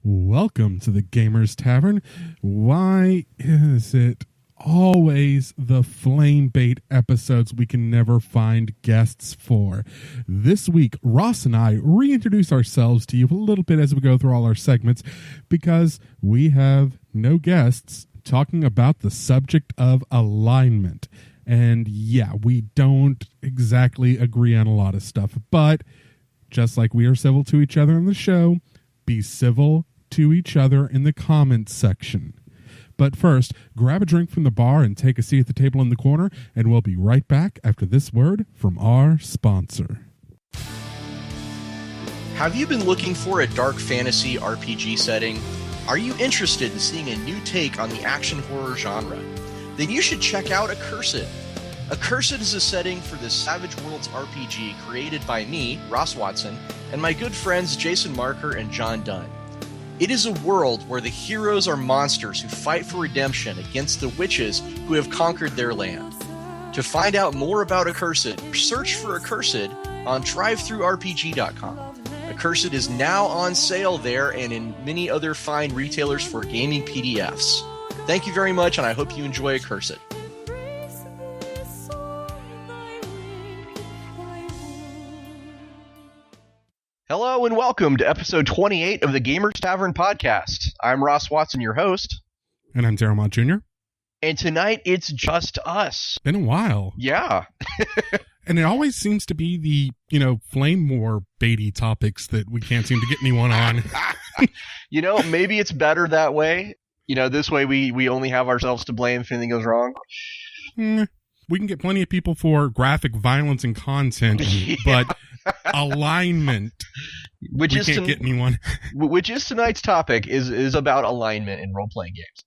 Welcome to the Gamers Tavern. Why is it always the flame bait episodes we can never find guests for? This week, Ross and I reintroduce ourselves to you a little bit as we go through all our segments because we have no guests talking about the subject of alignment. And yeah, we don't exactly agree on a lot of stuff, but just like we are civil to each other on the show, be civil to each other in the comments section. But first, grab a drink from the bar and take a seat at the table in the corner, and we'll be right back after this word from our sponsor. Have you been looking for a dark fantasy RPG setting? Are you interested in seeing a new take on the action horror genre? Then you should check out Accursed. Accursed is a setting for the Savage Worlds RPG created by me, Ross Watson, and my good friends Jason Marker and John Dunn. It is a world where the heroes are monsters who fight for redemption against the witches who have conquered their land. To find out more about Accursed, search for Accursed on drivethrurpg.com. Accursed is now on sale there and in many other fine retailers for gaming PDFs. Thank you very much, and I hope you enjoy Accursed. Hello and welcome to episode 28 of the Gamers Tavern podcast. I'm Ross Watson, your host. And I'm Darryl Mott Jr. And tonight it's just us. Been a while. Yeah. And it always seems to be the, flamewar baity topics that we can't seem to get anyone on. Maybe it's better that way. This way we only have ourselves to blame if anything goes wrong. We can get plenty of people for graphic violence and content, but alignment, we can't get anyone. Which is tonight's topic, is about alignment in role-playing games.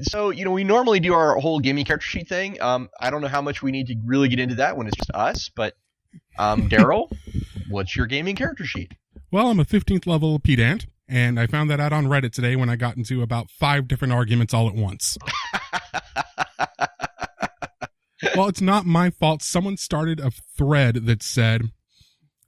So, we normally do our whole gaming character sheet thing. I don't know how much we need to really get into that when it's just us, but Darryl, what's your gaming character sheet? Well, I'm a 15th level pedant, and I found that out on Reddit today when I got into about 5 different arguments all at once. Well, it's not my fault. Someone started a thread that said,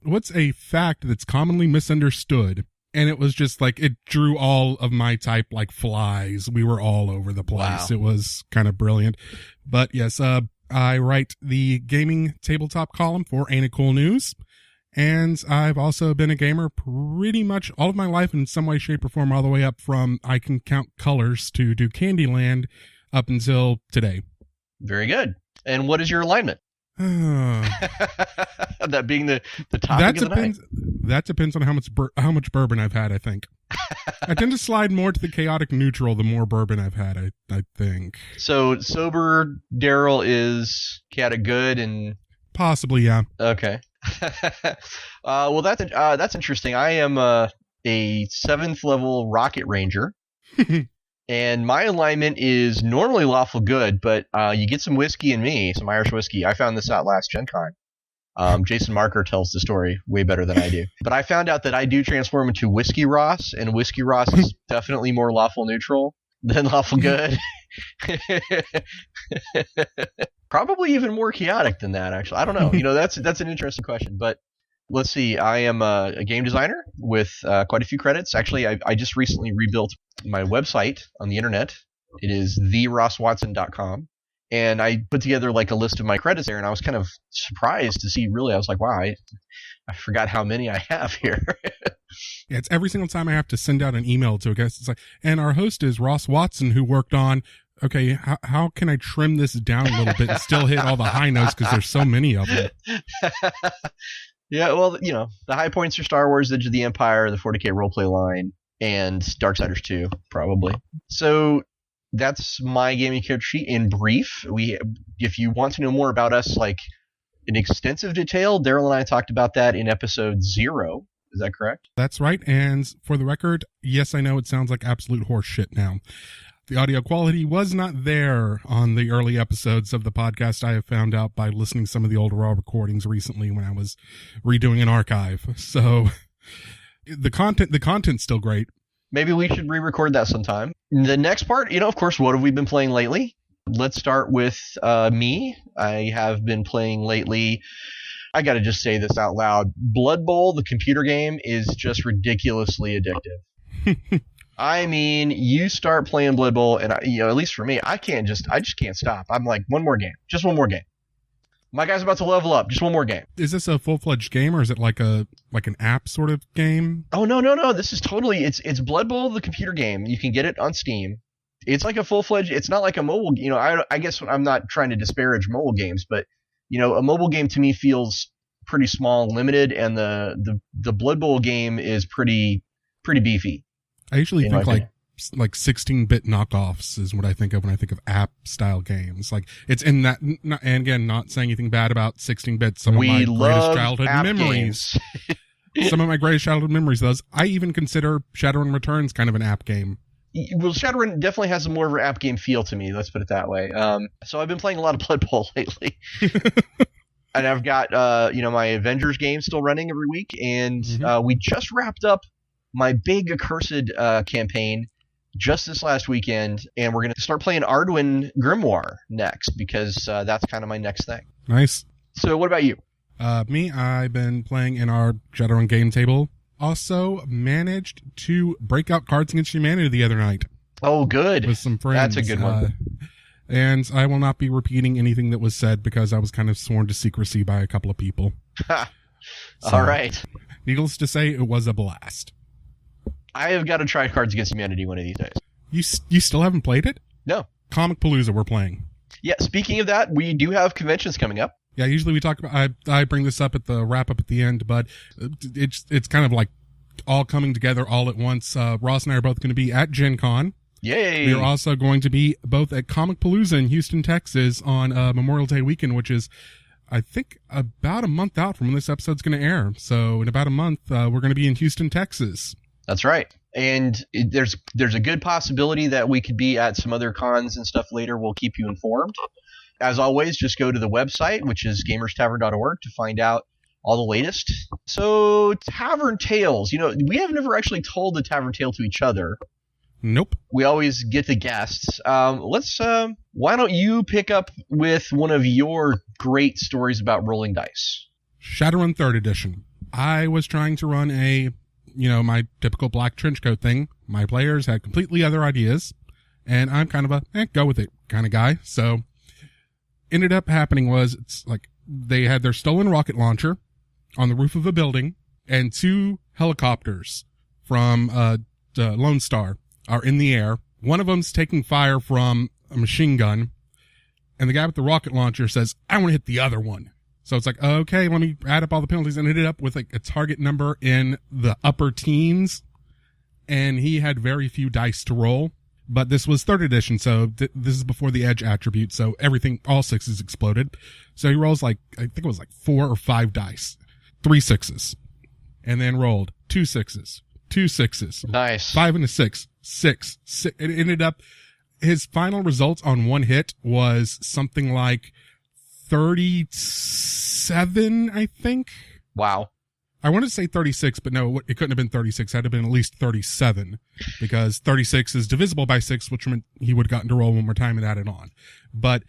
what's a fact that's commonly misunderstood? And it was just like, it drew all of my type like flies. We were all over the place. Wow. It was kind of brilliant. But yes, I write the gaming tabletop column for Ain't It Cool News. And I've also been a gamer pretty much all of my life in some way, shape, or form, all the way up from I Can Count Colors to do Candyland up until today. Very good. And what is your alignment? That being the topic of the night. That depends on how much bourbon I've had, I think. I tend to slide more to the chaotic neutral the more bourbon I've had, I think. So sober Darryl is chaotic good and... Possibly, yeah. Okay. Well, that's interesting. I am a 7th level rocket ranger. And my alignment is normally lawful good, but you get some whiskey in me, some Irish whiskey. I found this out last Gen Con. Jason Marker tells the story way better than I do. But I found out that I do transform into Whiskey Ross, and Whiskey Ross is definitely more lawful neutral than lawful good. Probably even more chaotic than that, actually. I don't know. That's an interesting question, but let's see. I am a game designer with quite a few credits. Actually, I just recently rebuilt my website on the internet. It is therosswatson.com. And I put together like a list of my credits there, and I was kind of surprised to see, really, I was like, wow, I forgot how many I have here. Yeah, it's every single time I have to send out an email to a guest. It's like, and our host is Ross Watson, who worked on, okay, how can I trim this down a little bit and still hit all the high notes because there's so many of them. Yeah, well, the high points are Star Wars, Edge of the Empire, the 40K roleplay line, and Darksiders 2, probably. So that's my gaming character sheet in brief. If you want to know more about us, like in extensive detail, Darryl and I talked about that in episode 0. Is that correct? That's right. And for the record, yes, I know it sounds like absolute horse shit now. The audio quality was not there on the early episodes of the podcast. I have found out by listening to some of the older raw recordings recently when I was redoing an archive. So the content's still great. Maybe we should re-record that sometime. The next part, of course, what have we been playing lately? Let's start with me. I have been playing lately, I gotta just say this out loud, Blood Bowl, the computer game, is just ridiculously addictive. I mean, you start playing Blood Bowl, and at least for me, I just can't stop. I'm like, one more game, just one more game. My guy's about to level up. Just one more game. Is this a full-fledged game, or is it like an app sort of game? Oh, no. This is totally, it's Blood Bowl, the computer game. You can get it on Steam. It's like a full-fledged, it's not like a mobile, I guess I'm not trying to disparage mobile games, but, a mobile game to me feels pretty small and limited, and the Blood Bowl game is pretty beefy. I usually think like 16-bit knockoffs is what I think of when I think of app-style games. Like, it's in that, and again, not saying anything bad about 16-bit. Some of my greatest childhood memories. Some of my greatest childhood memories, those. I even consider Shadowrun Returns kind of an app game. Well, Shadowrun definitely has a more of an app game feel to me, let's put it that way. So I've been playing a lot of Blood Bowl lately. And I've got, my Avengers game still running every week, and we just wrapped up my big Accursed campaign just this last weekend, and we're going to start playing Arduin Grimoire next, because that's kind of my next thing. Nice. So what about you? Me, I've been playing in our Shadowrun game table. Also managed to break out Cards Against Humanity the other night. Oh, good. With some friends. That's a good one. And I will not be repeating anything that was said because I was kind of sworn to secrecy by a couple of people. All right. Needless to say, it was a blast. I have got to try Cards Against Humanity one of these days. You still haven't played it? No. Comic Palooza we're playing. Yeah, speaking of that, we do have conventions coming up. Yeah, usually we talk about, I bring this up at the wrap up at the end, but it's kind of like all coming together all at once. Ross and I are both going to be at Gen Con. Yay! We are also going to be both at Comic Palooza in Houston, Texas on Memorial Day weekend, which is, I think, about a month out from when this episode's going to air. So in about a month, we're going to be in Houston, Texas. That's right. And there's a good possibility that we could be at some other cons and stuff later. We'll keep you informed. As always, just go to the website, which is gamerstavern.org, to find out all the latest. So, Tavern Tales. We have never actually told the Tavern Tale to each other. Nope. We always get the guests. Why don't you pick up with one of your great stories about rolling dice? Shadowrun 3rd Edition. I was trying to run my typical black trench coat thing. My players had completely other ideas, and I'm kind of a go with it kind of guy. So, ended up happening was, it's like they had their stolen rocket launcher on the roof of a building, and 2 helicopters from Lone Star are in the air. One of them's taking fire from a machine gun, and the guy with the rocket launcher says, I want to hit the other one. So it's like, okay, let me add up all the penalties, and ended up with like a target number in the upper teens, and he had very few dice to roll. But this was 3rd edition, so this is before the edge attribute, so everything, all 6s exploded. So he rolls I think it was 4 or 5 dice. 3 6s. And then rolled 2 6s. 2 6s. Nice. 5 and a 6. 6. It ended up, his final results on one hit was something like 37, I think. Wow. I wanted to say 36, but no, it couldn't have been 36. It had to have been at least 37, because 36 is divisible by 6, which meant he would have gotten to roll one more time and add it on. But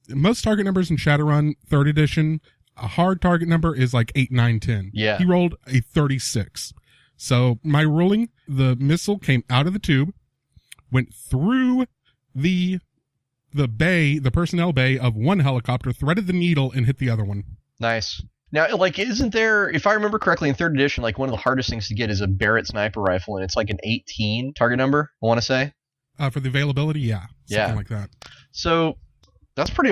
most target numbers in Shadowrun 3rd edition, a hard target number is like 8, 9, 10. Yeah. He rolled a 36. So my rolling, the missile came out of the tube, went through the bay, the personnel bay of one helicopter, threaded the needle, and hit the other one. Nice. Now, isn't there, if I remember correctly, in 3rd edition, one of the hardest things to get is a Barrett sniper rifle, and it's like an 18 target number, I want to say? For the availability, yeah. Something like that. So, that's pretty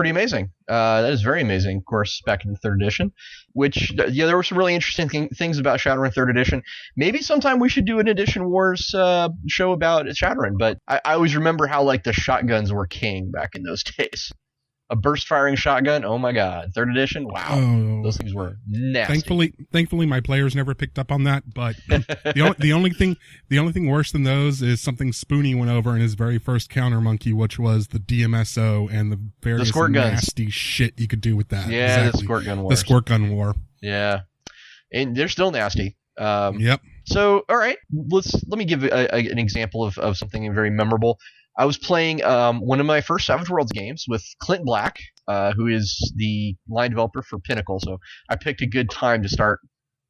amazing. That is very amazing, of course, back in 3rd edition, which, there were some really interesting things about Shadowrun 3rd edition. Maybe sometime we should do an Edition Wars show about Shadowrun, but I always remember how, the shotguns were king back in those days. A burst-firing shotgun, oh my god. 3rd edition, wow. Oh. Those things were nasty. Thankfully, my players never picked up on that, but the only thing worse than those is something Spoonie went over in his very first Counter Monkey, which was the DMSO and the various nasty shit you could do with that. Yeah, exactly. The squirt gun war. The squirt gun war. Yeah. And they're still nasty. Yep. So, all right, let me give an example of something very memorable. I was playing one of my first Savage Worlds games with Clint Black, who is the line developer for Pinnacle. So I picked a good time to start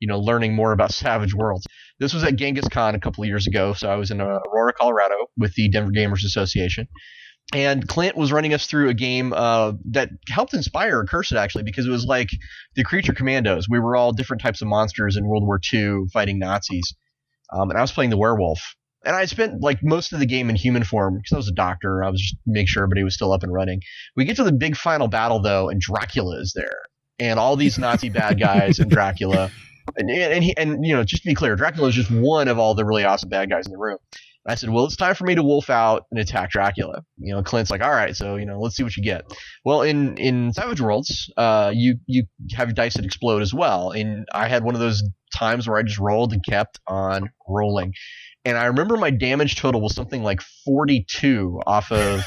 learning more about Savage Worlds. This was at Genghis Con a couple of years ago, so I was in Aurora, Colorado with the Denver Gamers Association. And Clint was running us through a game that helped inspire Accursed, actually, because it was like the Creature Commandos. We were all different types of monsters in World War II fighting Nazis. And I was playing the werewolf. And I spent like most of the game in human form because I was a doctor. I was just make sure everybody was still up and running. We get to the big final battle, though, and Dracula is there. And all these Nazi bad guys and Dracula. And just to be clear, Dracula is just one of all the really awesome bad guys in the room. I said, well, it's time for me to wolf out and attack Dracula. Clint's like, all right, so, let's see what you get. Well, in Savage Worlds, you have your dice that explode as well. And I had one of those times where I just rolled and kept on rolling. And I remember my damage total was something like 42 off of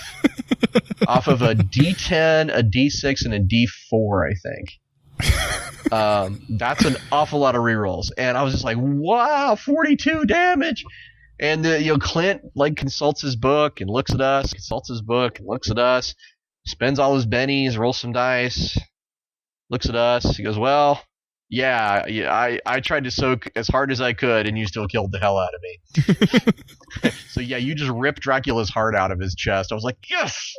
a D10, a D6, and a D4, I think. That's an awful lot of rerolls. And I was just like, wow, 42 damage. And Clint consults his book and looks at us, spends all his bennies, rolls some dice, looks at us. He goes, well, yeah, I tried to soak as hard as I could, and you still killed the hell out of me. So yeah, you just ripped Dracula's heart out of his chest. I was like, yes.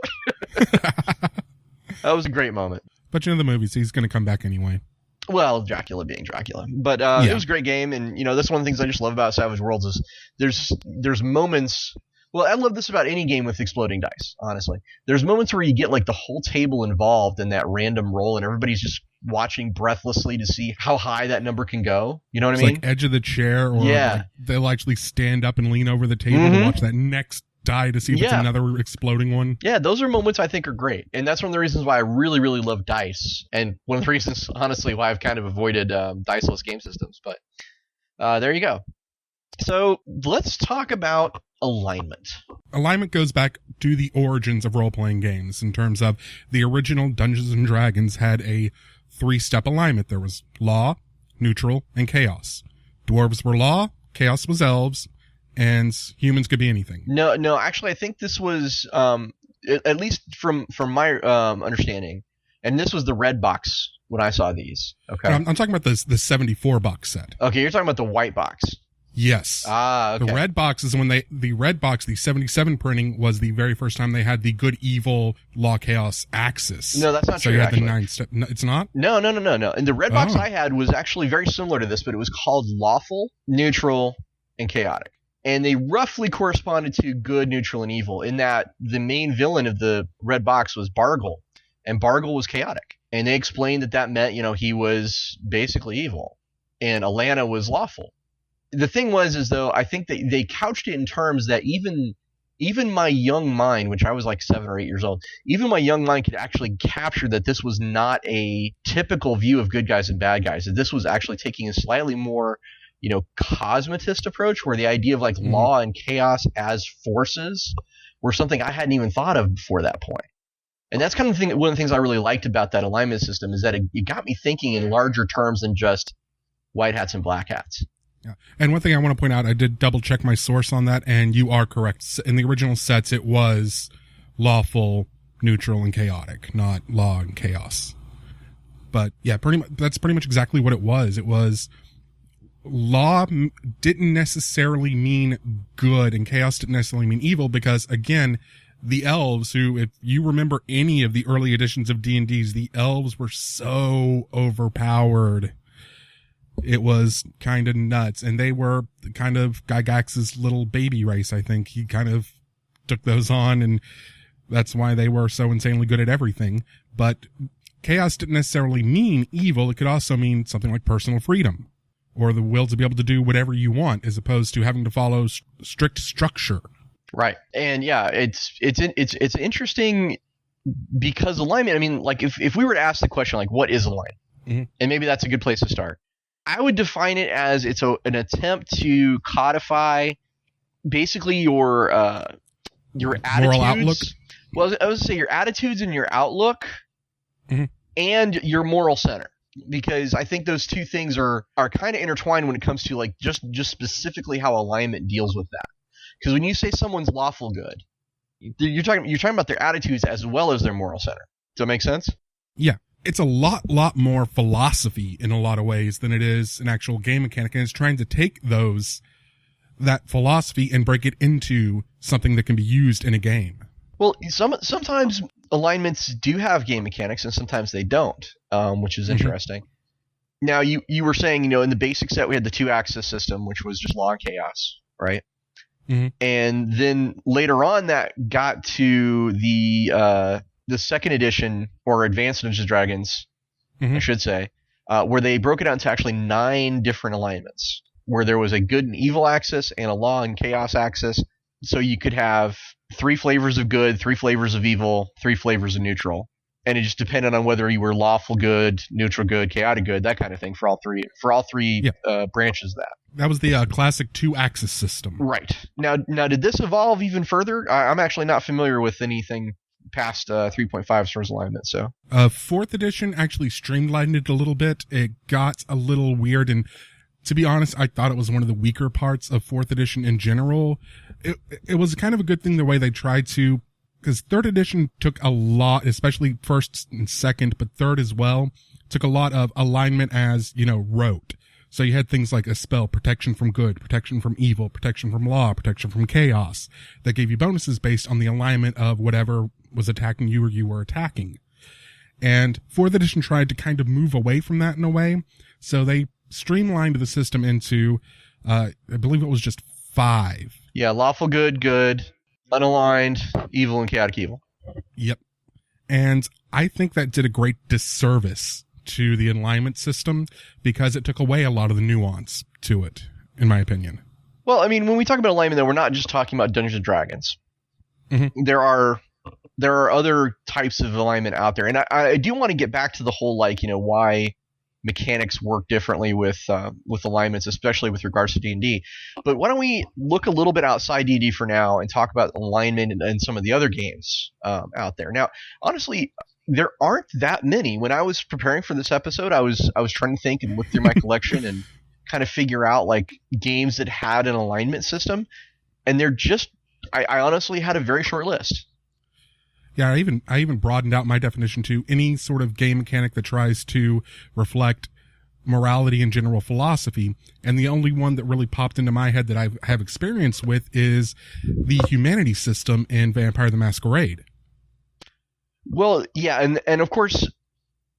That was a great moment. But the movies, he's going to come back anyway. Well, Dracula being Dracula. But It was a great game, and that's one of the things I just love about Savage Worlds is there's moments. Well, I love this about any game with exploding dice, honestly. There's moments where you get the whole table involved in that random roll, and everybody's just watching breathlessly to see how high that number can go. You know what I mean? Like edge of the chair, or they'll actually stand up and lean over the table to watch that next die to see if it's another exploding one. Yeah, those are moments I think are great. And that's one of the reasons why I really, really love dice. And one of the reasons, honestly, why I've kind of avoided diceless game systems. But there you go. So let's talk about alignment. Alignment goes back to the origins of role-playing games in terms of the original Dungeons & Dragons had a 3-step alignment. There was law, neutral, and chaos. Dwarves were law, chaos was elves, and humans could be anything. No, actually, I think this was, at least from my understanding, and this was the red box when I saw these. Okay, I'm talking about the 74 box set. Okay, you're talking about the white box. Yes. Okay. The red box is when the 77 printing was the very first time they had the good, evil, law, chaos axis. No, that's not true. So you had the 9-step. No, it's not? No. And the red box I had was actually very similar to this, but it was called lawful, neutral, and chaotic. And they roughly corresponded to good, neutral, and evil in that the main villain of the red box was Bargle, and Bargle was chaotic. And they explained that meant, he was basically evil, and Alana was lawful. The thing was, though, I think that they couched it in terms that even my young mind, which I was like 7 or 8 years old, even my young mind could actually capture that this was not a typical view of good guys and bad guys, that this was actually taking a slightly more cosmetist approach, where the idea of law and chaos as forces were something I hadn't even thought of before that point. And that's kind of one of the things I really liked about that alignment system is that it got me thinking in larger terms than just white hats and black hats. Yeah. And one thing I want to point out, I did double check my source on that, and you are correct. In the original sets, it was lawful, neutral, and chaotic, not law and chaos. But yeah, that's pretty much exactly what it was. It was law didn't necessarily mean good and chaos didn't necessarily mean evil, because again, the elves, who, if you remember any of the early editions of D&Ds, the elves were so overpowered. It was kind of nuts, and they were kind of Gygax's little baby race. I think he kind of took those on, and that's why they were so insanely good at everything. But chaos didn't necessarily mean evil. It could also mean something like personal freedom, or the will to be able to do whatever you want, as opposed to having to follow strict structure. Right. And yeah, it's interesting because alignment, I mean, if we were to ask the question, what is alignment? Mm-hmm. And maybe that's a good place to start. I would define it as it's an attempt to codify basically your attitudes. Moral outlook? Well, I would say your attitudes and your outlook, mm-hmm. and your moral center. Because I think those two things are kind of intertwined when it comes to just specifically how alignment deals with that. Because when you say someone's lawful good, you're talking about their attitudes as well as their moral center. Does that make sense? Yeah. it's a lot more philosophy in a lot of ways than it is an actual game mechanic. And it's trying to take that philosophy and break it into something that can be used in a game. Well, sometimes alignments do have game mechanics and sometimes they don't, which is interesting. Now, you were saying, in the basic set we had the 2-axis system, which was just law and chaos, right? And then later on that got to the second edition, or Advanced Dungeons & Dragons, I should say, where they broke it out into actually 9 different alignments, where there was a good and evil axis and a law and chaos axis. So you could have 3 flavors of good, 3 flavors of evil, 3 flavors of neutral. And it just depended on whether you were lawful good, neutral good, chaotic good, that kind of thing for all three branches of that. That was the classic 2-axis system. Right. Now, did this evolve even further? I'm actually not familiar with anything past 3.5 as far as alignment. So 4th edition actually streamlined it a little bit. It got a little weird, and to be honest, I thought it was one of the weaker parts of 4th edition in general. It was kind of a good thing the way they tried to, because 3rd edition took a lot, especially 1st and 2nd, but 3rd as well, took a lot of alignment as, rote. So you had things like a spell, protection from good, protection from evil, protection from law, protection from chaos, that gave you bonuses based on the alignment of whatever was attacking you or you were attacking. And 4th edition tried to kind of move away from that in a way. So they streamlined the system into, I believe it was just 5. Yeah, lawful good, unaligned, evil, and chaotic evil. Yep. And I think that did a great disservice to the alignment system because it took away a lot of the nuance to it, in my opinion. Well, I mean, when we talk about alignment, though, we're not just talking about Dungeons & Dragons. There are other types of alignment out there. And I do want to get back to the whole, why mechanics work differently with alignments, especially with regards to D&D. But why don't we look a little bit outside D&D for now and talk about alignment and some of the other games out there. Now, honestly, there aren't that many. When I was preparing for this episode, I was trying to think and look through my collection and kind of figure out games that had an alignment system, and they're just I honestly had a very short list. Yeah, I even broadened out my definition to any sort of game mechanic that tries to reflect morality and general philosophy. And the only one that really popped into my head that I have experience with is the humanity system in Vampire the Masquerade. Well, yeah, and of course,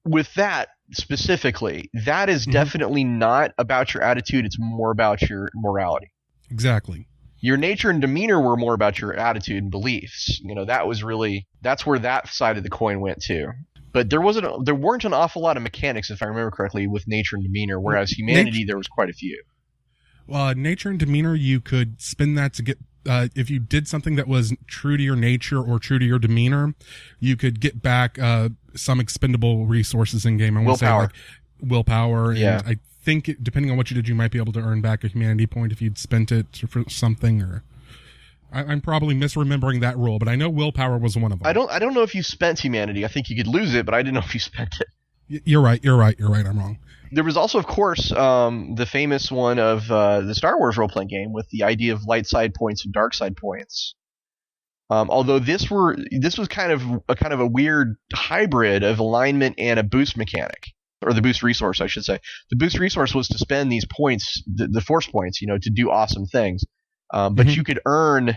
with that specifically, that is definitely not about your attitude. It's more about your morality. Exactly. Your nature and demeanor were more about your attitude and beliefs. That's where that side of the coin went to. But there weren't an awful lot of mechanics, if I remember correctly, with nature and demeanor, whereas humanity, there was quite a few. Well, nature and demeanor, you could spin that to get, if you did something that was true to your nature or true to your demeanor, you could get back some expendable resources in game. I want to say willpower. Yeah. And I think depending on what you did, you might be able to earn back a humanity point if you'd spent it for something. Or I'm probably misremembering that rule, but I know willpower was one of them. I don't know if you spent humanity. I think you could lose it, but I didn't know if you spent it. You're right. I'm wrong. There was also, of course, the famous one of the Star Wars role-playing game with the idea of light side points and dark side points. Although this was kind of a weird hybrid of alignment and a boost mechanic, or the boost resource, I should say. The boost resource was to spend these points, the force points, to do awesome things. But you could earn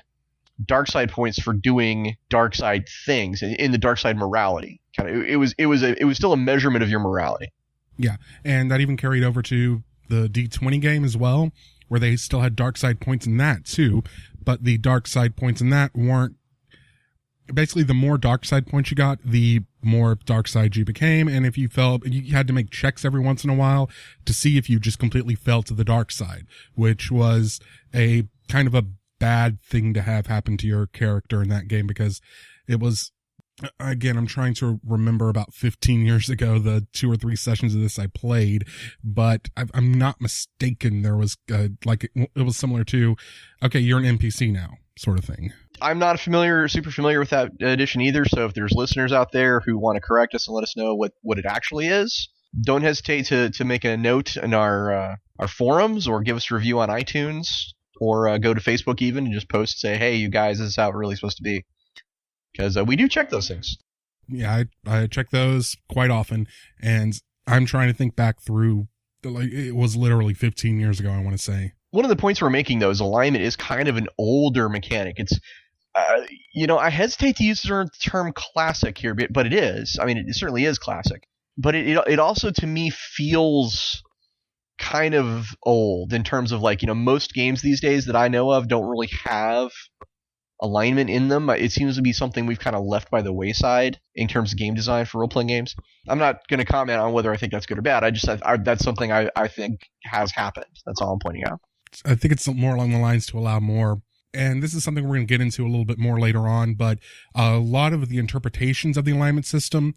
dark side points for doing dark side things in the dark side morality. It was still a measurement of your morality. Yeah, and that even carried over to the D20 game as well, where they still had dark side points in that too, but the dark side points in that weren't. Basically, the more dark side points you got, the more dark side you became, and if you fell, you had to make checks every once in a while to see if you just completely fell to the dark side, which was a kind of a bad thing to have happen to your character in that game, because it was, again, I'm trying to remember about 15 years ago, the 2 or 3 sessions of this I played, but I'm not mistaken. There was it was similar to, okay, you're an NPC now, sort of thing. I'm not super familiar with that edition either, so if there's listeners out there who want to correct us and let us know what it actually is, don't hesitate to make a note in our forums, or give us a review on iTunes, or go to Facebook even and just post, say, hey, you guys, this is how it's really supposed to be. Because we do check those things. Yeah, I check those quite often, and I'm trying to think back through, like, it was literally 15 years ago, I want to say. One of the points we're making, though, is alignment is kind of an older mechanic. It's, I hesitate to use the term classic here, but it is. I mean, it certainly is classic. But it also, to me, feels kind of old in terms of, like, most games these days that I know of don't really have alignment in them. It seems to be something we've kind of left by the wayside in terms of game design for role-playing games. I'm not going to comment on whether I think that's good or bad. That's something I think has happened. That's all I'm pointing out. I think it's more along the lines to allow more, and this is something we're going to get into a little bit more later on, but a lot of the interpretations of the alignment system,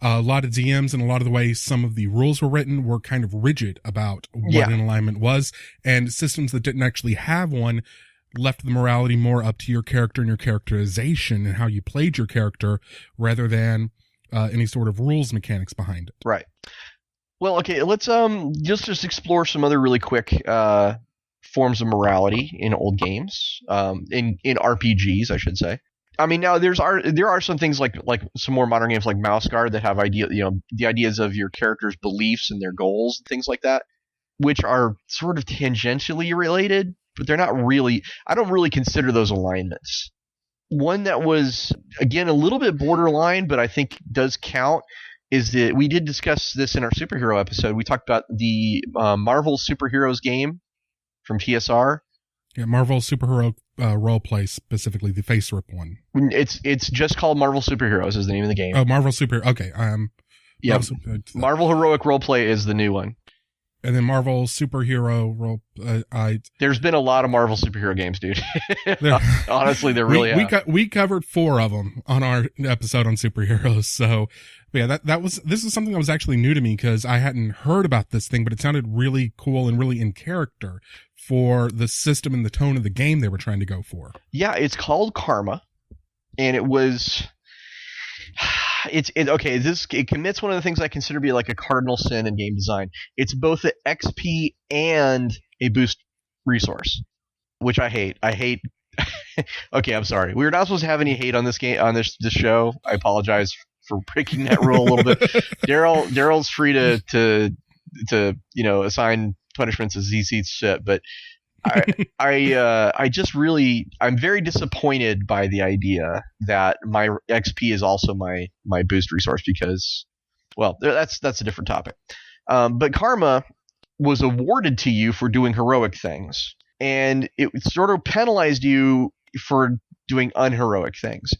a lot of DMs and a lot of the way some of the rules were written were kind of rigid about what an alignment was, and systems that didn't actually have one left the morality more up to your character and your characterization and how you played your character rather than any sort of rules mechanics behind it. Right. Well, okay, let's just explore some other really quick forms of morality in old games, in RPGs, I should say. I mean, now there are some things like some more modern games like Mouse Guard that have the ideas of your character's beliefs and their goals and things like that, which are sort of tangentially related, but they're not really. I don't really consider those alignments. One that was, again, a little bit borderline, but I think does count, is that we did discuss this in our superhero episode. We talked about the Marvel Superheroes game from TSR. Yeah, Marvel Superhero Roleplay, specifically the face rip one. It's just called Marvel Superheroes is the name of the game. Oh, Marvel Super. Okay. Yeah. Marvel Heroic Roleplay is the new one. And then Marvel Superhero Role. There's been a lot of Marvel superhero games, dude. Honestly, there really have. We covered 4 of them on our episode on superheroes. So, yeah, this is something that was actually new to me because I hadn't heard about this thing, but it sounded really cool and really in character for the system and the tone of the game they were trying to go for. Yeah, it's called Karma, and it was. It commits one of the things I consider to be like a cardinal sin in game design. It's both an XP and a boost resource, which I hate. Okay, I'm sorry. We were not supposed to have any hate on this game, on this show. I apologize for breaking that rule a little bit. Darryl's free to assign punishments as he sees fit, but I'm very disappointed by the idea that my XP is also my boost resource because, well, that's a different topic. But Karma was awarded to you for doing heroic things, and it sort of penalized you for doing unheroic things.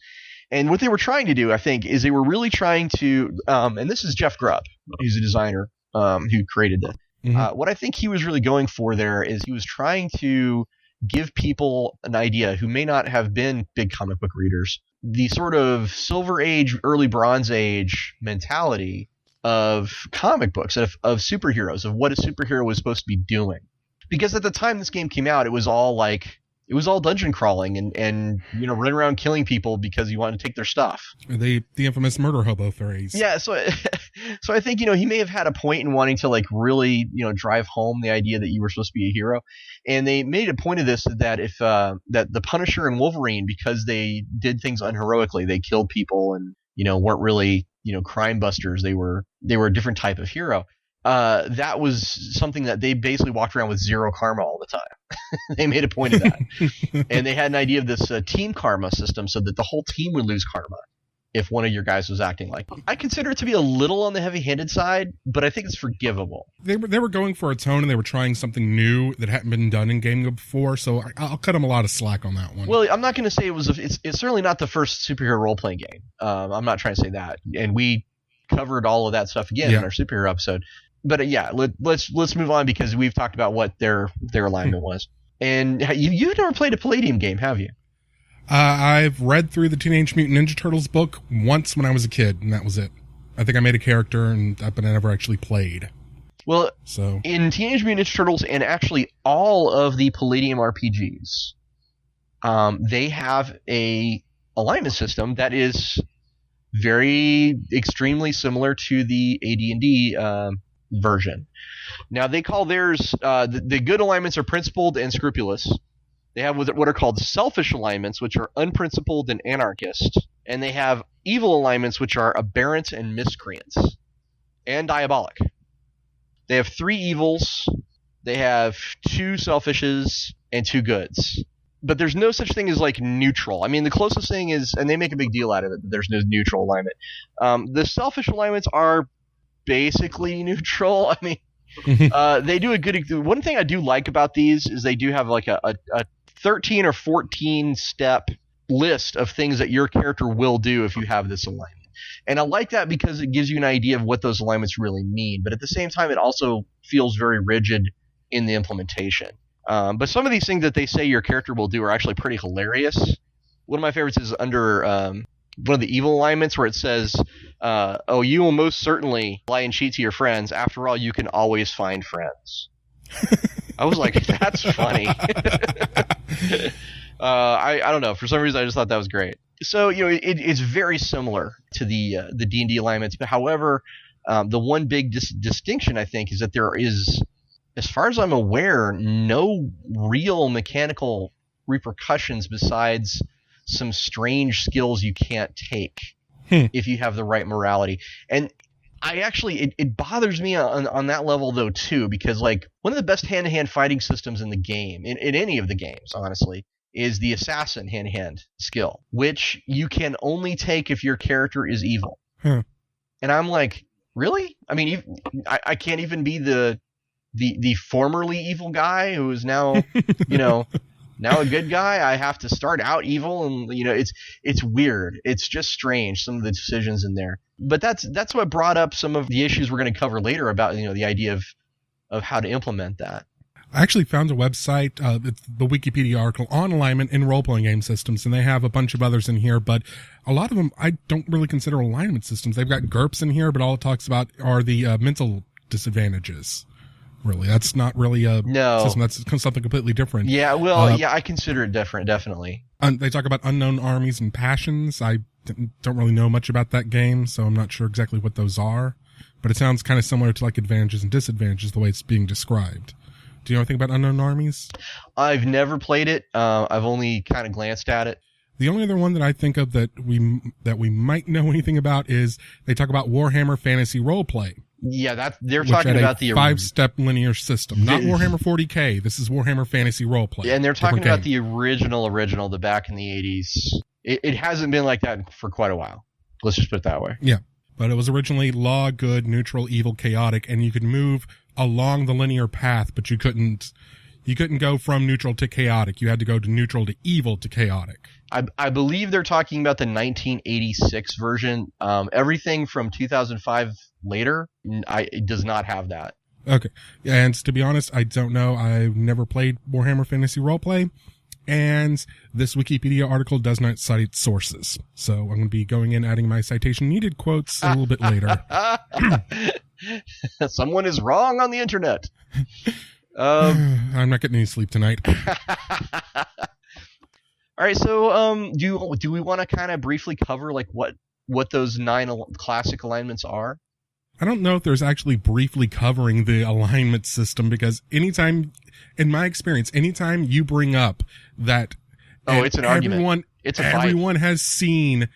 And what they were trying to do, I think, is they were really trying to, and this is Jeff Grubb, who's a designer who created this. Mm-hmm. What I think he was really going for there is he was trying to give people an idea who may not have been big comic book readers, the sort of Silver Age, early Bronze Age mentality of comic books, of superheroes, of what a superhero was supposed to be doing. Because at the time this game came out, it was all dungeon crawling and running around killing people because you wanted to take their stuff. The infamous murder hobo phrase. Yeah, so I think he may have had a point in wanting to really drive home the idea that you were supposed to be a hero, and they made a point of this that if that the Punisher and Wolverine, because they did things unheroically, they killed people and weren't really crime busters. They were a different type of hero. That was something that they basically walked around with 0 karma all the time. They made a point of that. And they had an idea of this team karma system so that the whole team would lose karma if one of your guys was acting like them. I consider it to be a little on the heavy-handed side, but I think it's forgivable. They were going for a tone, and they were trying something new that hadn't been done in gaming before, so I'll cut them a lot of slack on that one. Well, I'm not going to say it's certainly not the first superhero role-playing game. I'm not trying to say that. And we covered all of that stuff again in our superhero episode. But let's move on because we've talked about what their alignment was. And you've never played a Palladium game, have you? I've read through the Teenage Mutant Ninja Turtles book once when I was a kid, and that was it. I think I made a character, but I never actually played. Well, in Teenage Mutant Ninja Turtles and actually all of the Palladium RPGs, they have a alignment system that is extremely similar to the AD&D version. Now they call theirs the good alignments are principled and scrupulous. They have what are called selfish alignments, which are unprincipled and anarchist, and they have evil alignments, which are aberrant and miscreants, and diabolic. They have 3 evils, they have 2 selfishes, and 2 goods. But there's no such thing as like neutral. I mean, the closest thing is, and they make a big deal out of it, that there's no neutral alignment. The selfish alignments are basically neutral. I mean, they do a good. One thing I do like about these is they do have like a 13 or 14 step list of things that your character will do if you have this alignment. And I like that because it gives you an idea of what those alignments really mean. But at the same time, it also feels very rigid in the implementation. But some of these things that they say your character will do are actually pretty hilarious. One of my favorites is under one of the evil alignments where it says, oh, you will most certainly lie and cheat to your friends. After all, you can always find friends. I was like, that's funny. I don't know. For some reason, I just thought that was great. So, it's very similar to the D&D alignments. But however, the one big distinction, I think, is that there is, as far as I'm aware, no real mechanical repercussions besides some strange skills you can't take if you have the right morality. And I actually, it bothers me on that level, though, too, because, like, one of the best hand-to-hand fighting systems in the game, in any of the games, honestly, is the assassin hand-to-hand skill, which you can only take if your character is evil. And I'm like, really? I mean, I can't even be the formerly evil guy who is now, now a good guy. I have to start out evil, and it's weird. It's just strange, some of the decisions in there. But that's what brought up some of the issues we're going to cover later about the idea of how to implement that. I actually found a website, it's the Wikipedia article on alignment in role-playing game systems, and they have a bunch of others in here, but a lot of them I don't really consider alignment systems. They've got GURPS in here, but all it talks about are the mental disadvantages. Really, that's not really a system. That's something completely different. Yeah, well, I consider it different, definitely. They talk about unknown armies and passions. I don't really know much about that game, so I'm not sure exactly what those are, but it sounds kind of similar to like advantages and disadvantages the way it's being described. Do you know anything about unknown armies? I've never played it. I've only kind of glanced at it. The only other one that I think of that we might know anything about is they talk about Warhammer Fantasy Roleplay. Yeah, they're talking about the 5-step linear system, not Warhammer 40K. This is Warhammer Fantasy Roleplay. Yeah, and they're talking about the original, the back in the 80s. It hasn't been like that for quite a while. Let's just put it that way. Yeah, but it was originally law, good, neutral, evil, chaotic, and you could move along the linear path, but you couldn't go from neutral to chaotic. You had to go to neutral to evil to chaotic. I believe they're talking about the 1986 version. Everything from 2005 later, it does not have that. Okay. And to be honest, I don't know. I've never played Warhammer Fantasy Roleplay, and this Wikipedia article does not cite sources. So I'm going to be going in, adding my citation needed quotes a little bit later. Someone is wrong on the internet. I'm not getting any sleep tonight. All right, so do we want to kind of briefly cover like what those 9 classic alignments are? I don't know if there's actually briefly covering the alignment system, because anytime, in my experience, anytime you bring up that, it's an argument. Everyone has seen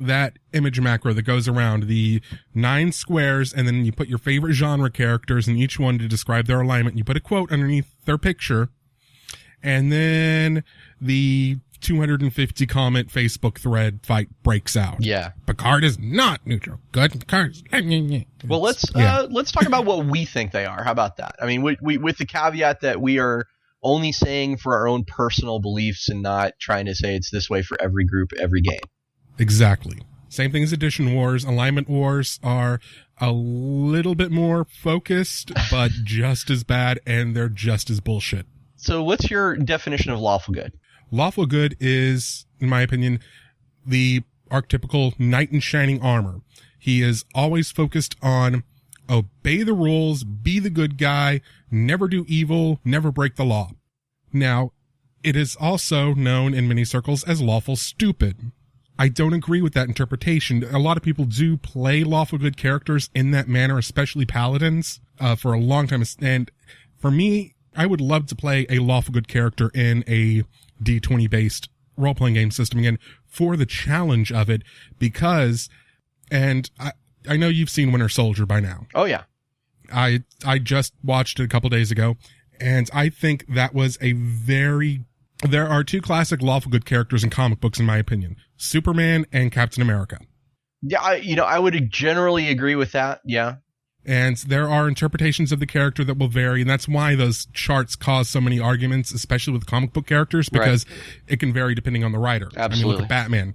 that image macro that goes around the 9 squares, and then you put your favorite genre characters in each one to describe their alignment. You put a quote underneath their picture, and then the 250 comment Facebook thread fight breaks out. Yeah. Picard is not neutral. Good. Picard is... Well, let's talk about what we think they are. How about that? I mean, we with the caveat that we are only saying for our own personal beliefs and not trying to say it's this way for every group, every game. Exactly. Same thing as Edition Wars. Alignment Wars are a little bit more focused, but just as bad, and they're just as bullshit. So what's your definition of lawful good? Lawful good is, in my opinion, the archetypical knight in shining armor. He is always focused on obey the rules, be the good guy, never do evil, never break the law. Now, it is also known in many circles as lawful stupid. I don't agree with that interpretation. A lot of people do play lawful good characters in that manner, especially paladins, for a long time. And for me, I would love to play a lawful good character in a D20 based role-playing game system again for the challenge of it, because, and I know you've seen Winter Soldier by now. Oh yeah. I just watched it a couple days ago, and I think that was there are two classic lawful good characters in comic books, in my opinion, Superman and Captain America. Yeah, I would generally agree with that. Yeah. And there are interpretations of the character that will vary, and that's why those charts cause so many arguments, especially with comic book characters, because it can vary depending on the writer. Absolutely. I mean, look at Batman.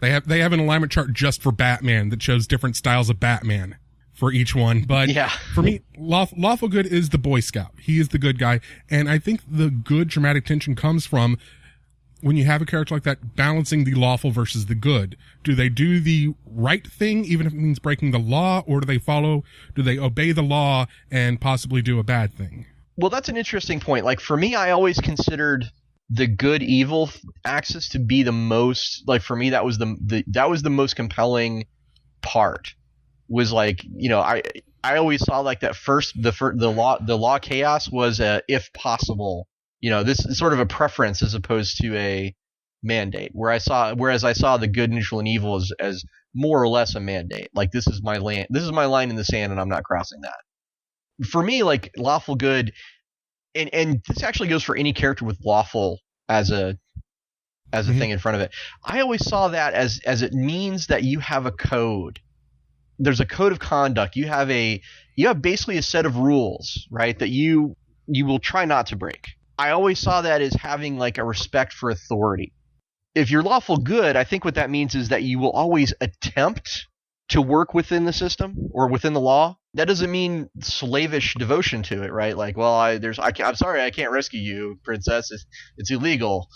They have an alignment chart just for Batman that shows different styles of Batman for each one. But for me, lawful good is the Boy Scout. He is the good guy. And I think the good dramatic tension comes from when you have a character like that balancing the lawful versus the good. Do they do the right thing, even if it means breaking the law, or do they obey the law and possibly do a bad thing? Well, that's an interesting point. Like, for me, I always considered the good evil axis to be the most, like, for me, that was the most compelling part. Was like, I always saw like that the law chaos was if possible, this is sort of a preference as opposed to a mandate, whereas I saw the good, neutral, and evil as more or less a mandate. Like, this is my line in the sand, and I'm not crossing that. For me, like, lawful good, and this actually goes for any character with lawful as a thing in front of it. I always saw that as it means that you have a code. There's a code of conduct. You have basically a set of rules, right, that you will try not to break. I always saw that as having like a respect for authority. If you're lawful good, I think what that means is that you will always attempt to work within the system or within the law. That doesn't mean slavish devotion to it, right? Like, well, I'm sorry, I can't rescue you, princess. It's illegal.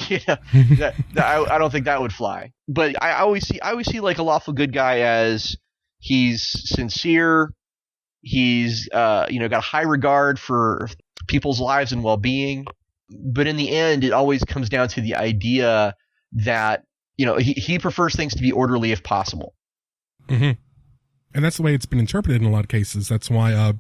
I don't think that would fly. But I always see like a lawful good guy as he's sincere. He's got a high regard for people's lives and well-being. But in the end, it always comes down to the idea that he prefers things to be orderly if possible. Mm-hmm. And that's the way it's been interpreted in a lot of cases. That's why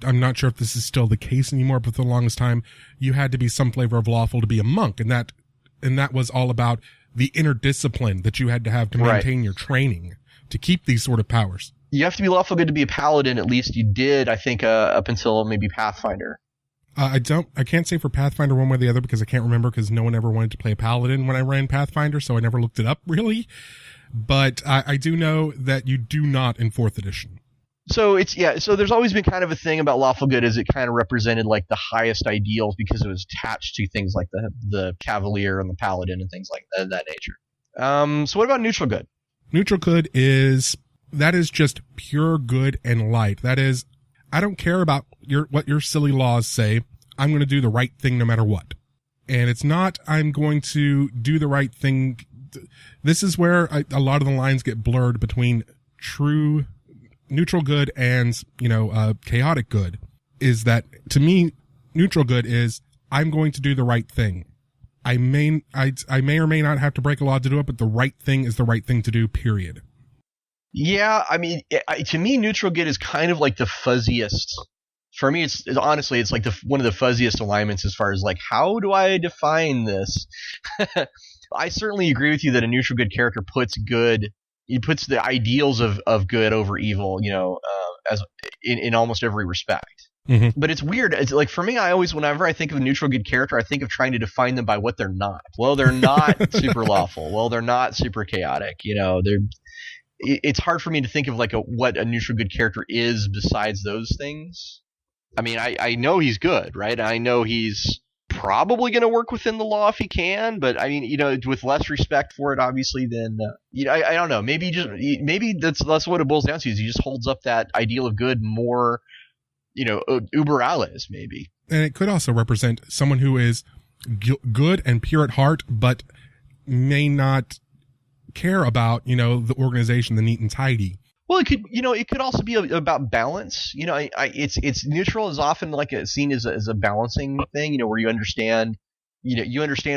I'm not sure if this is still the case anymore, but for the longest time, you had to be some flavor of lawful to be a monk, and that was all about the inner discipline that you had to have to maintain your training to keep these sort of powers. You have to be lawful good to be a paladin. At least you did, I think, up until maybe Pathfinder. I can't say for Pathfinder one way or the other because I can't remember, because no one ever wanted to play a paladin when I ran Pathfinder, so I never looked it up really. But I do know that you do not in 4th edition. So so there's always been kind of a thing about lawful good, as it kind of represented like the highest ideals because it was attached to things like the cavalier and the paladin and things like that nature. So what about neutral good? Neutral good is just pure good and light. That is, I don't care about what your silly laws say. I'm going to do the right thing no matter what. And it's not I'm going to do the right thing. This is where a lot of the lines get blurred between true neutral good and, chaotic good. Is that, to me, neutral good is I'm going to do the right thing. I may or may not have to break a law to do it, but the right thing is the right thing to do, period. Yeah, I mean, to me, neutral good is kind of like the fuzziest. For me, it's honestly like one of the fuzziest alignments as far as like, how do I define this? I certainly agree with you that a neutral good character puts the ideals of good over evil, as in almost every respect. Mm-hmm. But it's weird. It's like, for me, whenever I think of a neutral good character, I think of trying to define them by what they're not. Well, they're not super lawful. Well, they're not super chaotic. It's hard for me to think of like what a neutral good character is besides those things. I mean, I know he's good, right? I know he's probably going to work within the law if he can, but I mean, with less respect for it, obviously, then I don't know. Maybe that's what it boils down to. Is he just holds up that ideal of good more, uber alles, maybe. And it could also represent someone who is good and pure at heart, but may not care about the organization, the neat and tidy. Well, it could also be about balance. It's neutral is often like seen as a balancing thing. Where you understand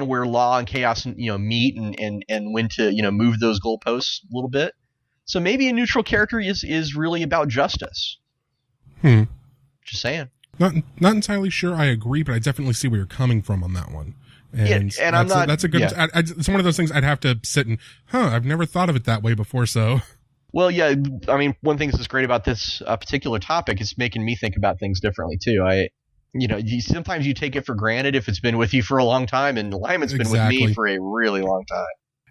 where law and chaos meet and when to move those goalposts a little bit. So maybe a neutral character is really about justice. Just saying. Not entirely sure I agree, but I definitely see where you're coming from on that one. And, and I'm not. That's a good. Yeah. It's one of those things I'd have to sit and. I've never thought of it that way before. So. Well, yeah. I mean, one thing that's great about this particular topic is making me think about things differently too. Sometimes you take it for granted if it's been with you for a long time, and alignment's been with me for a really long time.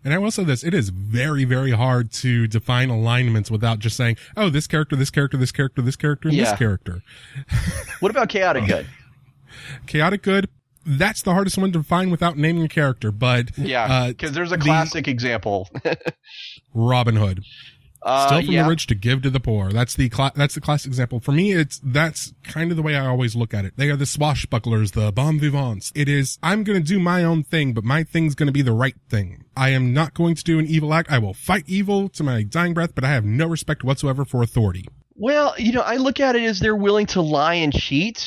And I will say this, it is very, very hard to define alignments without just saying, oh, this character, this character, this character, this character, and this character. What about chaotic good? Chaotic good, that's the hardest one to define without naming a character, but... Yeah, because there's a classic example. Robin Hood. Still from the rich to give to the poor. That's the classic example. For me, that's kind of the way I always look at it. They are the swashbucklers, the bon vivants. It is, I'm going to do my own thing, but my thing's going to be the right thing. I am not going to do an evil act. I will fight evil to my dying breath, but I have no respect whatsoever for authority. Well, I look at it as they're willing to lie and cheat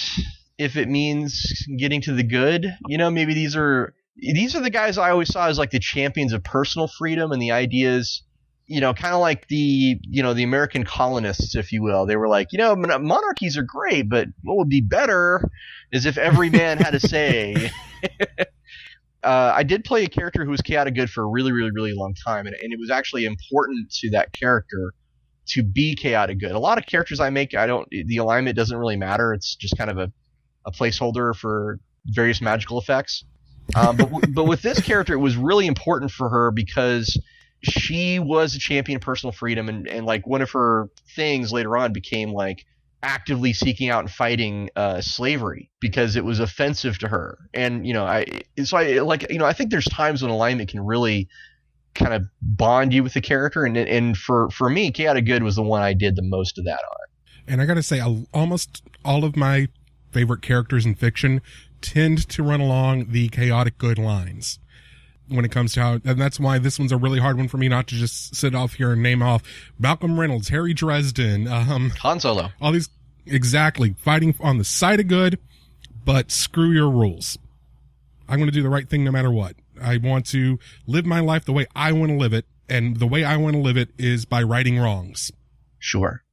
if it means getting to the good. Maybe these are the guys I always saw as like the champions of personal freedom, and the idea is, kind of like the American colonists, if you will. They were like, monarchies are great, but what would be better is if every man had a say. I did play a character who was chaotic good for a really, really, really long time, and it was actually important to that character to be chaotic good. A lot of characters I make, the alignment doesn't really matter. It's just kind of a placeholder for various magical effects. But with this character, it was really important for her because she was a champion of personal freedom, and like one of her things later on became like actively seeking out and fighting slavery because it was offensive to her. And I think there's times when alignment can really kind of bond you with the character, and for me, chaotic good was the one I did the most of that on. And I gotta say, almost all of my favorite characters in fiction tend to run along the chaotic good lines when it comes to how, and that's why this one's a really hard one for me, not to just sit off here and name off Malcolm Reynolds, Harry Dresden, Han Solo, all these, exactly, fighting on the side of good, but screw your rules. I'm going to do the right thing no matter what. I want to live my life the way I want to live it, and the way I want to live it is by righting wrongs. Sure.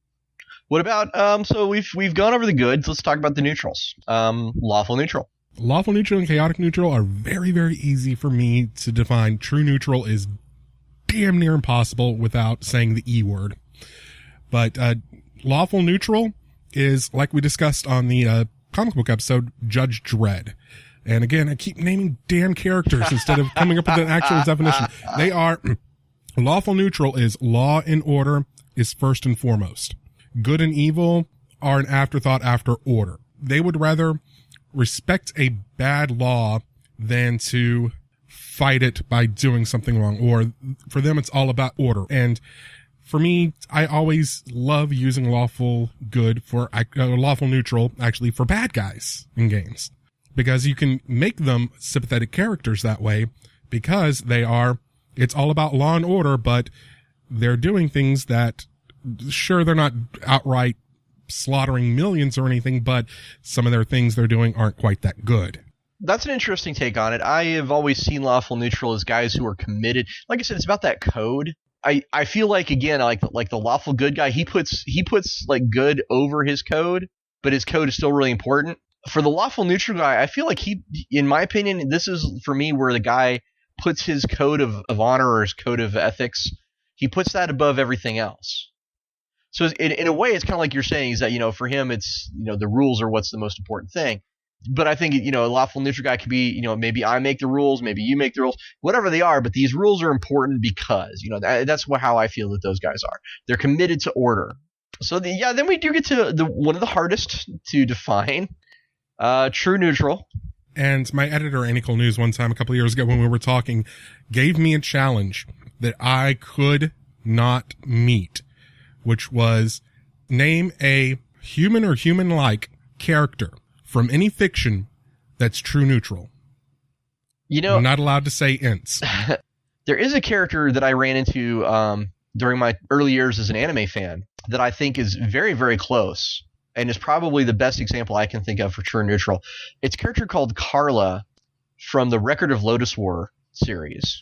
What about, so we've gone over the goods, let's talk about the neutrals. Lawful neutral. Lawful neutral and chaotic neutral are very, very easy for me to define. True neutral is damn near impossible without saying the E word. But lawful neutral is, like we discussed on the comic book episode, Judge Dredd. And again, I keep naming damn characters instead of coming up with an actual definition. They are, lawful neutral is law and order is first and foremost. Good and evil are an afterthought after order. They would rather respect a bad law than to fight it by doing something wrong, or for them it's all about order. And for me, I always love using lawful neutral actually for bad guys in games, because you can make them sympathetic characters that way, because it's all about law and order, but they're doing things that, sure, they're not outright slaughtering millions or anything, but some of their things they're doing aren't quite that good. That's an interesting take on it. I have always seen lawful neutral as guys who are committed. Like I said, it's about that code. I feel like, again, like the lawful good guy, he puts like good over his code, but his code is still really important. For the lawful neutral guy, I feel like in my opinion, this is for me where the guy puts his code of honor or his code of ethics, he puts that above everything else. So in a way, it's kind of like you're saying is that, for him, it's, the rules are what's the most important thing. But I think, a lawful neutral guy could be, maybe I make the rules, maybe you make the rules, whatever they are. But these rules are important because, that's how I feel that those guys are. They're committed to order. So then we do get to one of the hardest to define, true neutral. And my editor, Annie Cole News, one time a couple of years ago when we were talking, gave me a challenge that I could not meet, which was name a human or human-like character from any fiction that's true neutral. I'm not allowed to say ints. There is a character that I ran into during my early years as an anime fan that I think is very, very close and is probably the best example I can think of for true neutral. It's a character called Carla from the Record of Lodoss War series.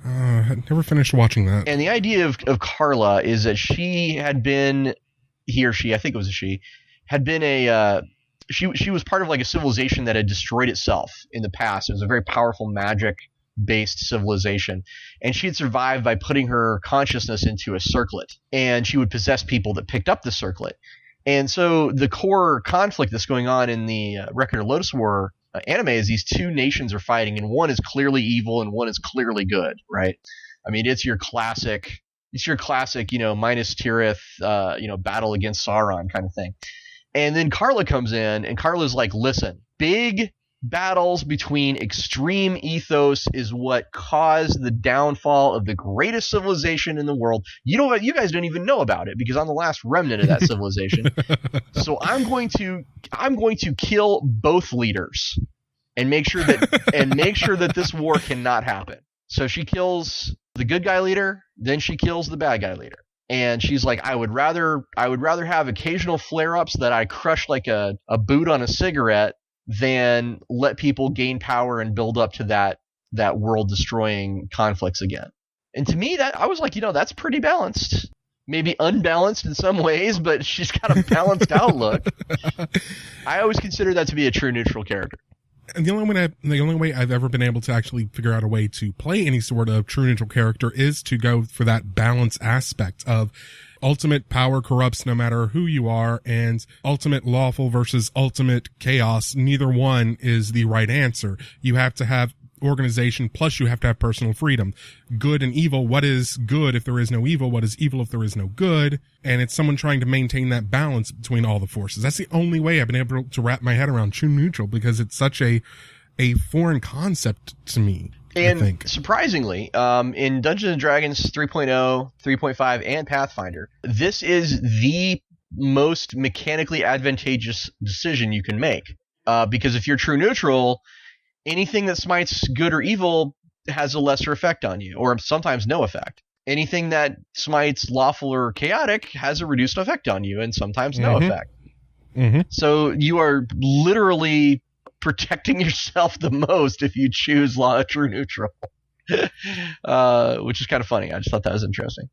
I never finished watching that. And the idea of Carla is that he or she, I think it was a she, had been a she was part of like a civilization that had destroyed itself in the past. It was a very powerful magic-based civilization, and she had survived by putting her consciousness into a circlet, and she would possess people that picked up the circlet. And so the core conflict that's going on in the Record of Lodoss War anime is these two nations are fighting, and one is clearly evil and one is clearly good, right? I mean, it's your classic, Minas Tirith, battle against Sauron kind of thing. And then Carla comes in, and Carla's like, listen, big battles between extreme ethos is what caused the downfall of the greatest civilization in the world. You guys don't even know about it because I'm the last remnant of that civilization. So I'm going to kill both leaders and make sure that this war cannot happen. So she kills the good guy leader, then she kills the bad guy leader. And she's like, I would rather have occasional flare-ups that I crush like a boot on a cigarette than let people gain power and build up to that world-destroying conflicts again. And to me, that I was like, that's pretty balanced. Maybe unbalanced in some ways, but she's got a balanced outlook. I always consider that to be a true neutral character. And the only way I've ever been able to actually figure out a way to play any sort of true neutral character is to go for that balance aspect of ultimate power corrupts no matter who you are, and ultimate lawful versus ultimate chaos. Neither one is the right answer. You have to have organization, plus you have to have personal freedom. Good and evil. What is good if there is no evil? What is evil if there is no good? And it's someone trying to maintain that balance between all the forces. That's the only way I've been able to wrap my head around true neutral, because it's such a foreign concept to me. And I think, surprisingly, in Dungeons and Dragons 3.0, 3.5, and Pathfinder, this is the most mechanically advantageous decision you can make. Because if you're true neutral, anything that smites good or evil has a lesser effect on you, or sometimes no effect. Anything that smites lawful or chaotic has a reduced effect on you, and sometimes no effect. Mm-hmm. So you are literally protecting yourself the most if you choose true neutral, which is kind of funny. I just thought that was interesting.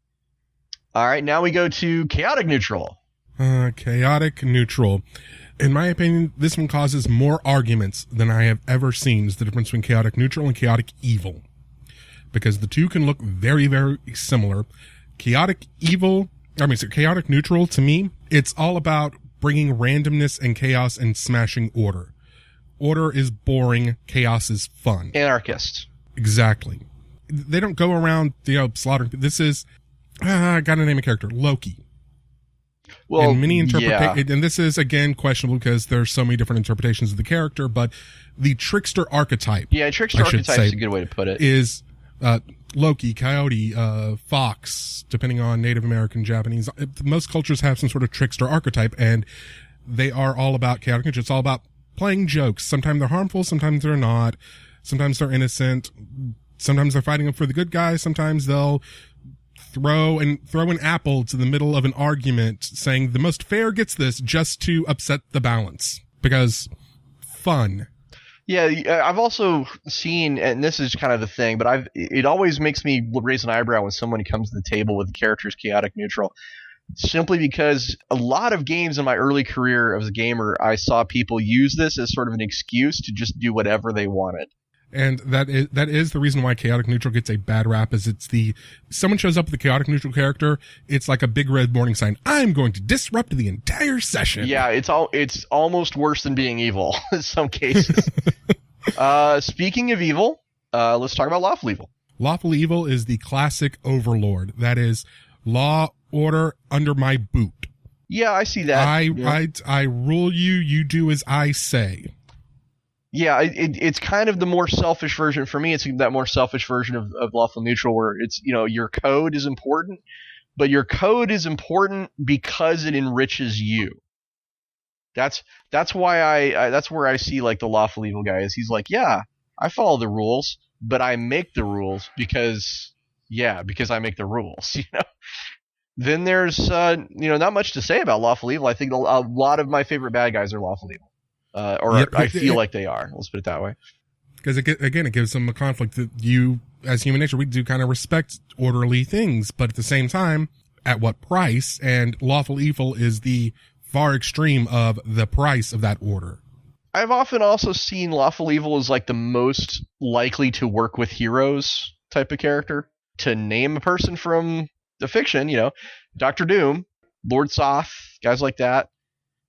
All right, now we go to chaotic neutral. Chaotic neutral. In my opinion, this one causes more arguments than I have ever seen, is the difference between chaotic neutral and chaotic evil. Because the two can look very, very similar. Chaotic neutral, to me, it's all about bringing randomness and chaos and smashing order. Order is boring, chaos is fun. Anarchist. Exactly. They don't go around, slaughtering. This is, I gotta name a character, Loki. Well, and yeah. And this is, again, questionable because there's so many different interpretations of the character, but the trickster archetype. Yeah, trickster archetype is a good way to put it. Is Loki, Coyote, Fox, depending on Native American, Japanese. Most cultures have some sort of trickster archetype, and they are all about chaotic neutral. It's all about playing jokes. Sometimes they're harmful, sometimes they're not. Sometimes they're innocent. Sometimes they're fighting for the good guys. Sometimes they'll throw an apple to the middle of an argument saying the most fair gets this, just to upset the balance, because fun. Yeah, I've also seen, and this is kind of the thing, but it always makes me raise an eyebrow when someone comes to the table with the characters chaotic neutral, simply because a lot of games in my early career as a gamer, I saw people use this as sort of an excuse to just do whatever they wanted. And that is the reason why chaotic neutral gets a bad rap, is someone shows up with a chaotic neutral character, it's like a big red warning sign. I'm going to disrupt the entire session. Yeah, it's almost worse than being evil in some cases. Speaking of evil, let's talk about lawful evil. Lawful evil is the classic overlord. That is law, order under my boot. Yeah, I see that. I rule you, you do as I say. Yeah, it's kind of the more selfish version. For me, it's that more selfish version of lawful neutral, where it's, your code is important, but your code is important because it enriches you. That's why that's where I see like the lawful evil guy is. He's like, yeah, I follow the rules, but I make the rules because I make the rules. Then there's not much to say about lawful evil. I think a lot of my favorite bad guys are lawful evil. I feel like they are. Let's put it that way. Because it gives them a conflict that you, as human nature, we do kind of respect orderly things, but at the same time, at what price? And lawful evil is the far extreme of the price of that order. I've often also seen lawful evil as like the most likely to work with heroes type of character. To name a person from the fiction, Doctor Doom, Lord Soth, guys like that.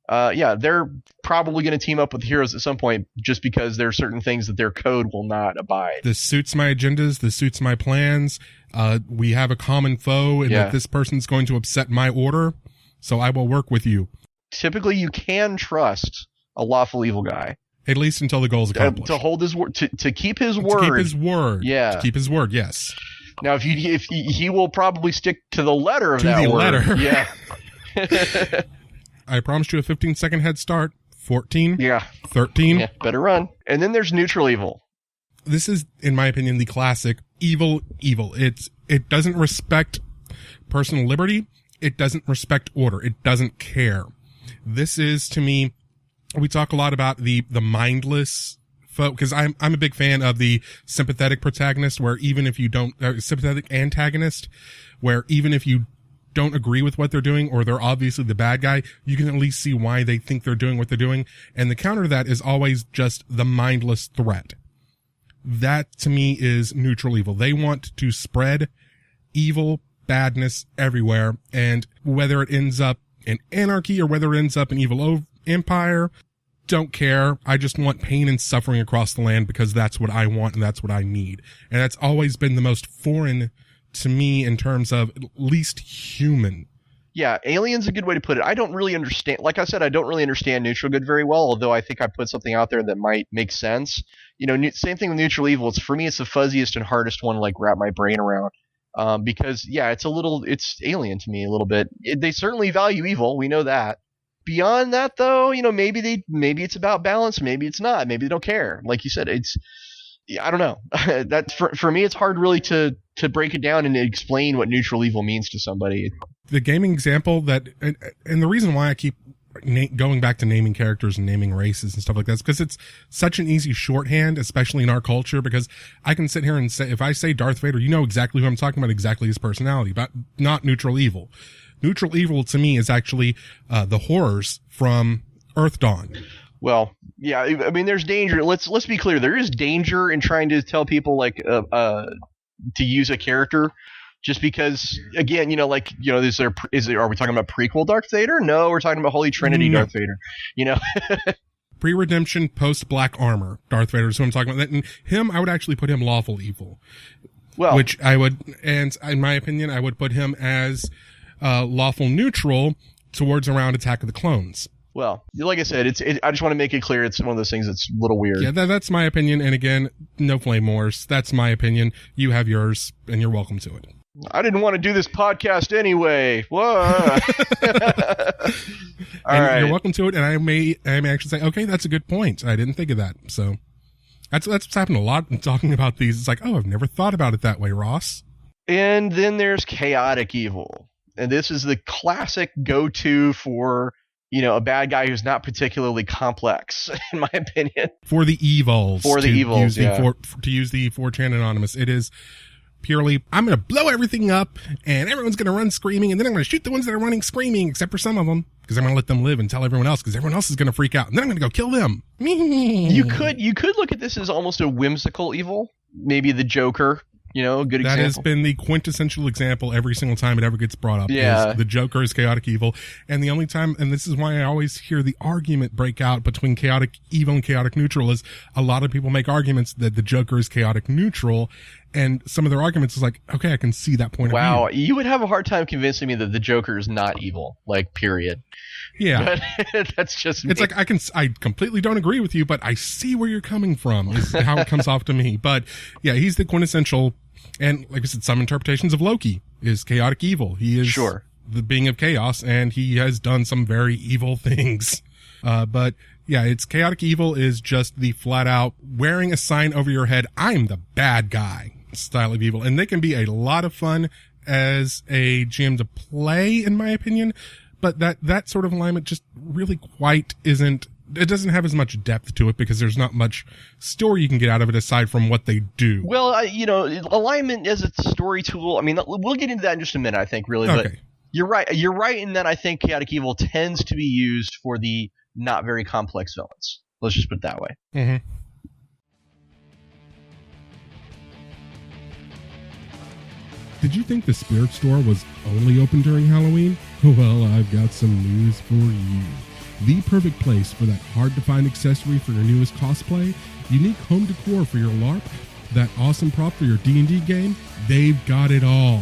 They're probably going to team up with heroes at some point just because there are certain things that their code will not abide. This suits my agendas. This suits my plans. We have a common foe, and that this person's going to upset my order, so I will work with you. Typically, you can trust a lawful evil guy. At least until the goal is accomplished. To hold his word, to keep his word. To keep his word. Yeah. To keep his word, yes. Now, if he will probably stick to the letter of that word. To the letter. Yeah. I promised you a 15-second head start. 14. Yeah. 13. Yeah, better run. And then there's neutral evil. This is, in my opinion, the classic evil. It doesn't respect personal liberty. It doesn't respect order. It doesn't care. This is, to me, we talk a lot about the mindless folk, because I'm a big fan of the sympathetic protagonist, where even if you don't, sympathetic antagonist, where even if you don't agree with what they're doing, or they're obviously the bad guy, you can at least see why they think they're doing what they're doing. And the counter to that is always just the mindless threat. That, to me, is neutral evil. They want to spread evil, badness everywhere, and whether it ends up in anarchy or whether it ends up in evil empire, don't care. I just want pain and suffering across the land because that's what I want and that's what I need. And that's always been the most foreign to me in terms of least human. Yeah, alien's a good way to put it. I don't really understand, like I said, I don't really understand neutral good very well, although I think I put something out there that might make sense. Same thing with neutral evil. For me, it's the fuzziest and hardest one to like wrap my brain around. Because it's alien to me a little bit. They certainly value evil. We know that. Beyond that, though, maybe it's about balance. Maybe it's not. Maybe they don't care. Like you said, I don't know. That for me, it's hard really to break it down and explain what neutral evil means to somebody. The gaming example and the reason why I keep going back to naming characters and naming races and stuff like that is because it's such an easy shorthand, especially in our culture, because I can sit here and say, if I say Darth Vader, you know exactly who I'm talking about, exactly his personality, but not neutral evil. Neutral evil to me is actually the horrors from Earth Dawn. Well, yeah, I mean, there's danger. Let's be clear. There is danger in trying to tell people to use a character, just because, again, are we talking about prequel Darth Vader? No, we're talking about Holy Trinity Darth Vader. Pre-redemption, post-black armor Darth Vader is who I'm talking about. And him, I would actually put him lawful evil. Well, which I would, and in my opinion, I would put him as lawful neutral towards around Attack of the Clones. Well, like I said, I just want to make it clear it's one of those things that's a little weird. Yeah, that's my opinion. And again, no flame wars. That's my opinion. You have yours, and you're welcome to it. I didn't want to do this podcast anyway. All right. You're welcome to it, and I may actually say, okay, that's a good point. I didn't think of that. So that's what's happened a lot in talking about these. It's like, oh, I've never thought about it that way, Ross. And then there's chaotic evil. And this is the classic go-to for a bad guy who's not particularly complex, in my opinion. For the evils. To use the 4chan Anonymous, it is purely, I'm going to blow everything up, and everyone's going to run screaming, and then I'm going to shoot the ones that are running screaming, except for some of them, because I'm going to let them live and tell everyone else, because everyone else is going to freak out, and then I'm going to go kill them. You could look at this as almost a whimsical evil. Maybe the Joker. Good example. That has been the quintessential example every single time it ever gets brought up. Yeah. The Joker is chaotic evil. And the only time, and this is why I always hear the argument break out between chaotic evil and chaotic neutral, is a lot of people make arguments that the Joker is chaotic neutral. And some of their arguments is like, okay, I can see that point of view. Wow, you would have a hard time convincing me that the Joker is not evil, period. Yeah. But that's just me. It's like, I completely don't agree with you, but I see where you're coming from, is how it comes off to me. But yeah, he's the quintessential, and like I said, some interpretations of Loki is chaotic evil. He is the being of chaos, and he has done some very evil things. But yeah, it's chaotic evil is just the flat out wearing a sign over your head, I'm the bad guy style of evil. And they can be a lot of fun as a GM to play, in my opinion. But that sort of alignment just really quite isn't, it doesn't have as much depth to it because there's not much story you can get out of it aside from what they do. Well, alignment as a story tool, I mean, we'll get into that in just a minute, I think, really. Okay. You're right. You're right in that I think chaotic evil tends to be used for the not very complex villains. Let's just put it that way. Mm-hmm. Did you think the Spirit Store was only open during Halloween? Well, I've got some news for you. The perfect place for that hard-to-find accessory for your newest cosplay, unique home decor for your LARP, that awesome prop for your D&D game, they've got it all.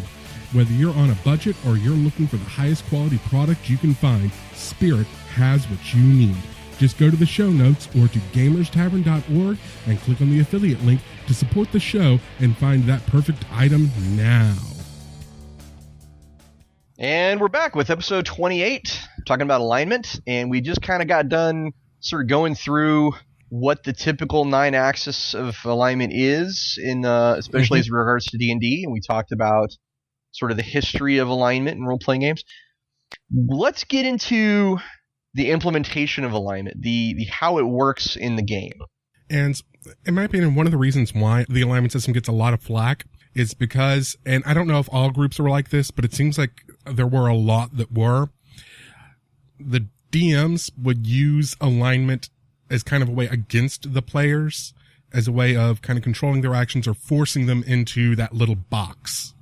Whether you're on a budget or you're looking for the highest quality product you can find, Spirit has what you need. Just go to the show notes or to gamerstavern.org and click on the affiliate link to support the show and find that perfect item now. And we're back with episode 28, talking about alignment, and we just kind of got done sort of going through what the typical 9-axis of alignment is, in especially as regards to D&D, and we talked about sort of the history of alignment in role-playing games. Let's get into the implementation of alignment, the how it works in the game. And in my opinion, one of the reasons why the alignment system gets a lot of flack is because, and I don't know if all groups were like this, but it seems like there were a lot that were, the DMs would use alignment as kind of a way against the players, as a way of kind of controlling their actions or forcing them into that little box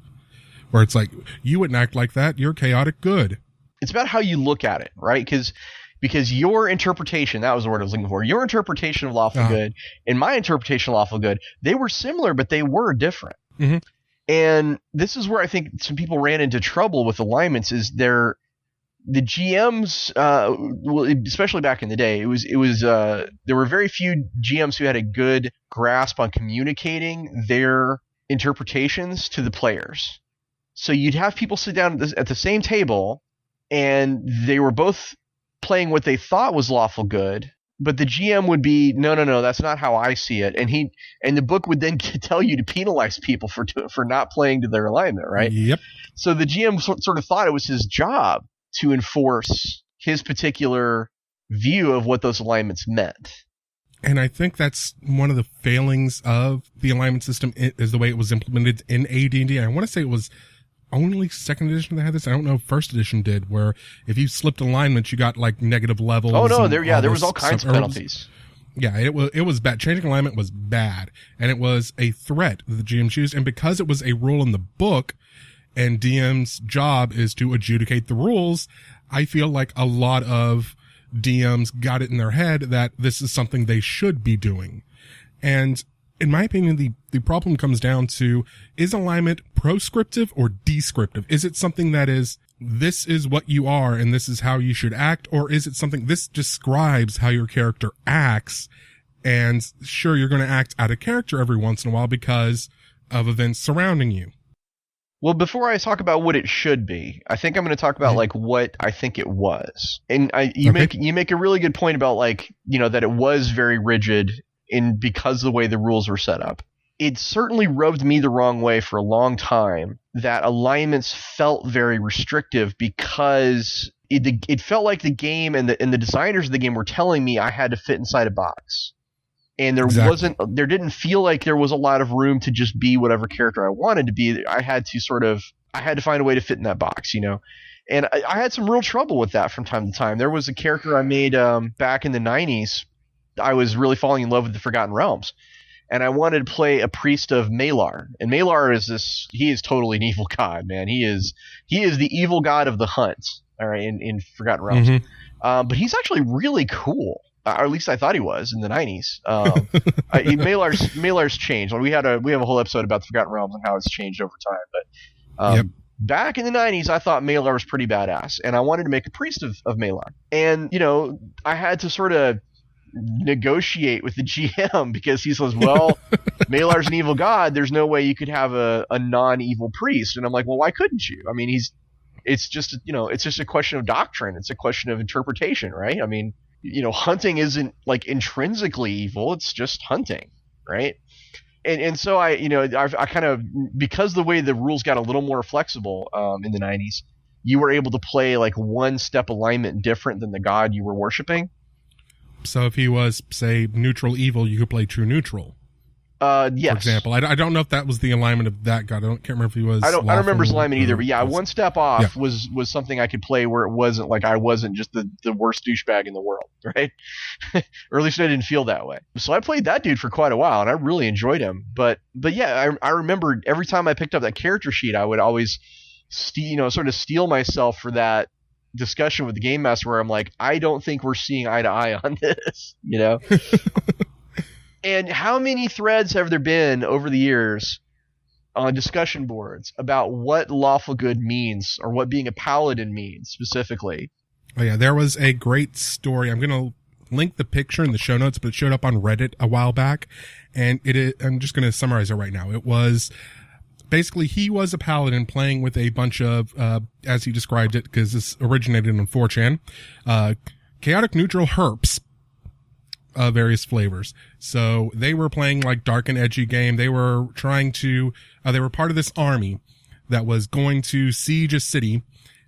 where it's like, you wouldn't act like that, you're chaotic good. It's about how you look at it, right? Because your interpretation, that was the word I was looking for, your interpretation of lawful good and my interpretation of lawful good, they were similar, but they were different. Mm-hmm. And this is where I think some people ran into trouble with alignments, is the GMs, especially back in the day, there were very few GMs who had a good grasp on communicating their interpretations to the players. So you'd have people sit down at the same table, and they were both playing what they thought was lawful good, but the GM would be, no, that's not how I see it, and the book would then tell you to penalize people for not playing to their alignment, right? Yep. So the GM sort of thought it was his job to enforce his particular view of what those alignments meant. And I think that's one of the failings of the alignment system, is the way it was implemented in AD&D. I want to say it was only second edition that had this. I don't know if first edition did, where if you slipped alignment, you got like negative levels. Oh no, there was all kinds of penalties. Yeah, it was bad. Changing alignment was bad, and it was a threat that the GM used. And because it was a rule in the book, and DM's job is to adjudicate the rules, I feel like a lot of DMs got it in their head that this is something they should be doing. And in my opinion, the problem comes down to, is alignment proscriptive or descriptive? Is it something that is, this is what you are and this is how you should act? Or is it something, this describes how your character acts, and sure, you're going to act out of character every once in a while because of events surrounding you? Well, before I talk about what it should be, I think I'm going to talk about like what I think it was. And you make a really good point about that it was very rigid because of the way the rules were set up. It certainly rubbed me the wrong way for a long time that alignments felt very restrictive, because it felt like the game and the designers of the game were telling me I had to fit inside a box. And there didn't feel like there was a lot of room to just be whatever character I wanted to be. I had to find a way to fit in that box, And I had some real trouble with that from time to time. There was a character I made back in the 90s. I was really falling in love with the Forgotten Realms, and I wanted to play a priest of Malar. And Malar he is totally an evil god, man. He is the evil god of the hunt, all right, in Forgotten Realms. Mm-hmm. But he's actually really cool. Or at least I thought he was in the 90s. Malar's changed. We have a whole episode about the Forgotten Realms and how it's changed over time. But back in the 90s, I thought Malar was pretty badass, and I wanted to make a priest of Malar. And I had to sort of negotiate with the GM, because he says, well, Malar's an evil god, there's no way you could have a non-evil priest. And I'm like, well, why couldn't you? I mean, it's just a question of doctrine. It's a question of interpretation, right? I mean, hunting isn't like intrinsically evil, it's just hunting, right? And so I kind of, because the way the rules got a little more flexible in the 90s, you were able to play like one step alignment different than the god you were worshiping. So if he was, say, neutral evil, you could play true neutral. Yes. For example, I don't know if that was the alignment of that guy. Can't remember if he was. I don't remember his alignment either. But yeah, was, one step off was something I could play where it wasn't like I wasn't just the worst douchebag in the world, right? Or at least I didn't feel that way. So I played that dude for quite a while, and I really enjoyed him. But yeah, I remember every time I picked up that character sheet, I would always sort of steel myself for that discussion with the game master where I'm like, I don't think we're seeing eye to eye on this, you know. And how many threads have there been over the years on discussion boards about what lawful good means, or what being a paladin means specifically? Oh yeah, there was a great story. I'm going to link the picture in the show notes, but it showed up on Reddit a while back, and I'm just going to summarize it right now. It was basically he was a paladin playing with a bunch of, as he described it, because this originated on 4chan, chaotic neutral herps. Various flavors. So they were playing like dark and edgy game. They were trying to, they were part of this army that was going to siege a city,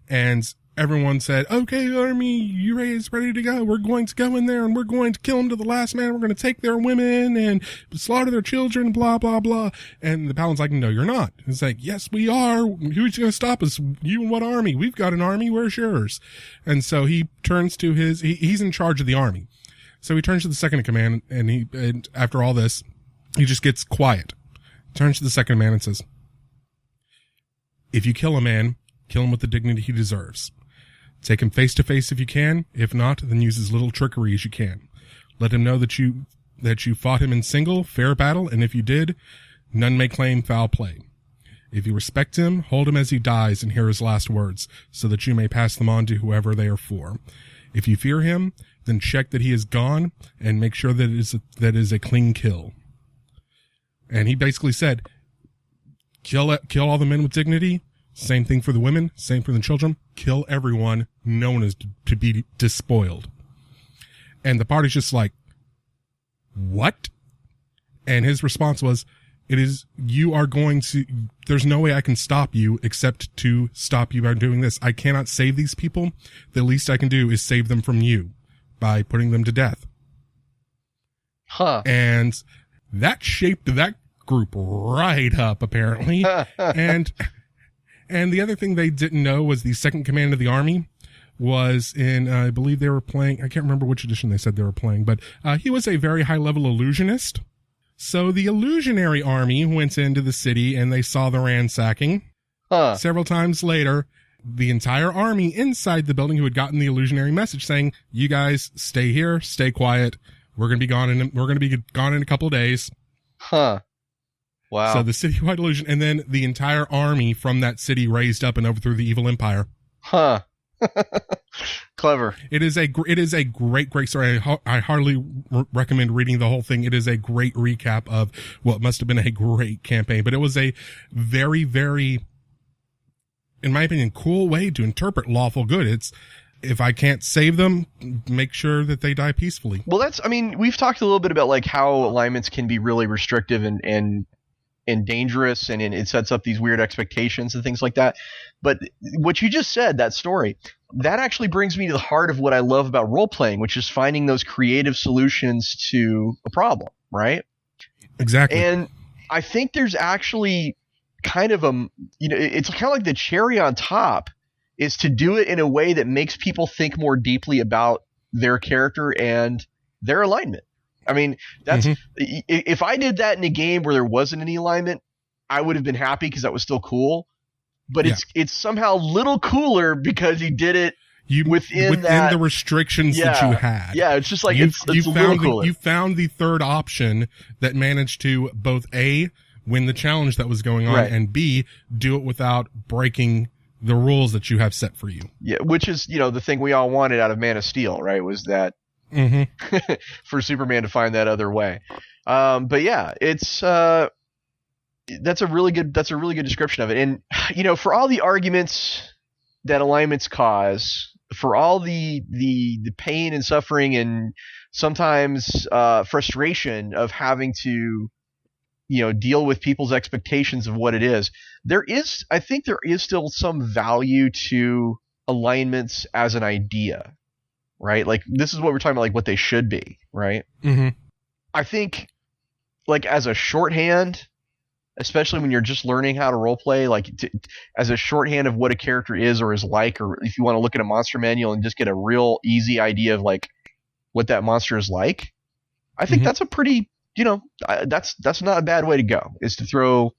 and everyone said, okay, army, you guys ready to go? We're going to go in there and we're going to kill them to the last man. We're going to take their women and slaughter their children, blah, blah, blah. And the paladin's like, no, you're not. It's like, yes, we are. Who's going to stop us? You and what army? We've got an army. Where's yours? And so he turns to he's in charge of the army. So he turns to the second in command, and after all this, he just gets quiet. Turns to the second in command and says, if you kill a man, kill him with the dignity he deserves. Take him face to face if you can. If not, then use as little trickery as you can. Let him know that you fought him in single, fair battle, and if you did, none may claim foul play. If you respect him, hold him as he dies and hear his last words, so that you may pass them on to whoever they are for. If you fear him, then check that he is gone and make sure that it is a clean kill. And he basically said, kill all the men with dignity. Same thing for the women. Same for the children. Kill everyone. No one is to be despoiled. And the party's just like, what? And his response was, there's no way I can stop you except to stop you by doing this. I cannot save these people. The least I can do is save them from you by putting them to death. Huh. And that shaped that group right up, apparently. and the other thing they didn't know was the second command of the army was in, I believe they were playing, I can't remember which edition they said they were playing, but he was a very high-level illusionist. So the illusionary army went into the city and they saw the ransacking. Several times later, the entire army inside the building who had gotten the illusionary message saying, you guys stay here, stay quiet. We're going to be gone in a couple of days. Huh. Wow. So the citywide illusion, and then the entire army from that city raised up and overthrew the evil empire. Huh. Clever. It is a great story. I hardly recommend reading the whole thing. It is a great recap of what must have been a great campaign, but it was a very, very, in my opinion, cool way to interpret lawful good. It's, if I can't save them, make sure that they die peacefully. Well, we've talked a little bit about like how alignments can be really restrictive and dangerous, and it sets up these weird expectations and things like that. But what you just said, that story, that actually brings me to the heart of what I love about role-playing, which is finding those creative solutions to a problem, right? Exactly. And I think there's actually kind of it's kind of like the cherry on top is to do it in a way that makes people think more deeply about their character and their alignment. I mean, that's if I did that in a game where there wasn't any alignment, I would have been happy because that was still cool. But it's somehow a little cooler because he did it within the restrictions that you had. Yeah, it's just like it's a little cooler. You found the third option that managed to both A, win the challenge that was going on, right, and B, do it without breaking the rules that you have set for you. Yeah, which is, the thing we all wanted out of Man of Steel, right? Was that for Superman to find that other way. But yeah, it's that's a really good description of it. And for all the arguments that alignments cause, for all the pain and suffering and sometimes frustration of having to deal with people's expectations of what it is, I think there is still some value to alignments as an idea, right? Like, this is what we're talking about, like what they should be, right? Mm-hmm. I think like as a shorthand, especially when you're just learning how to roleplay, like as a shorthand of what a character is or is like, or if you want to look at a monster manual and just get a real easy idea of like what that monster is like, I think that's a pretty, that's not a bad way to go, is to throw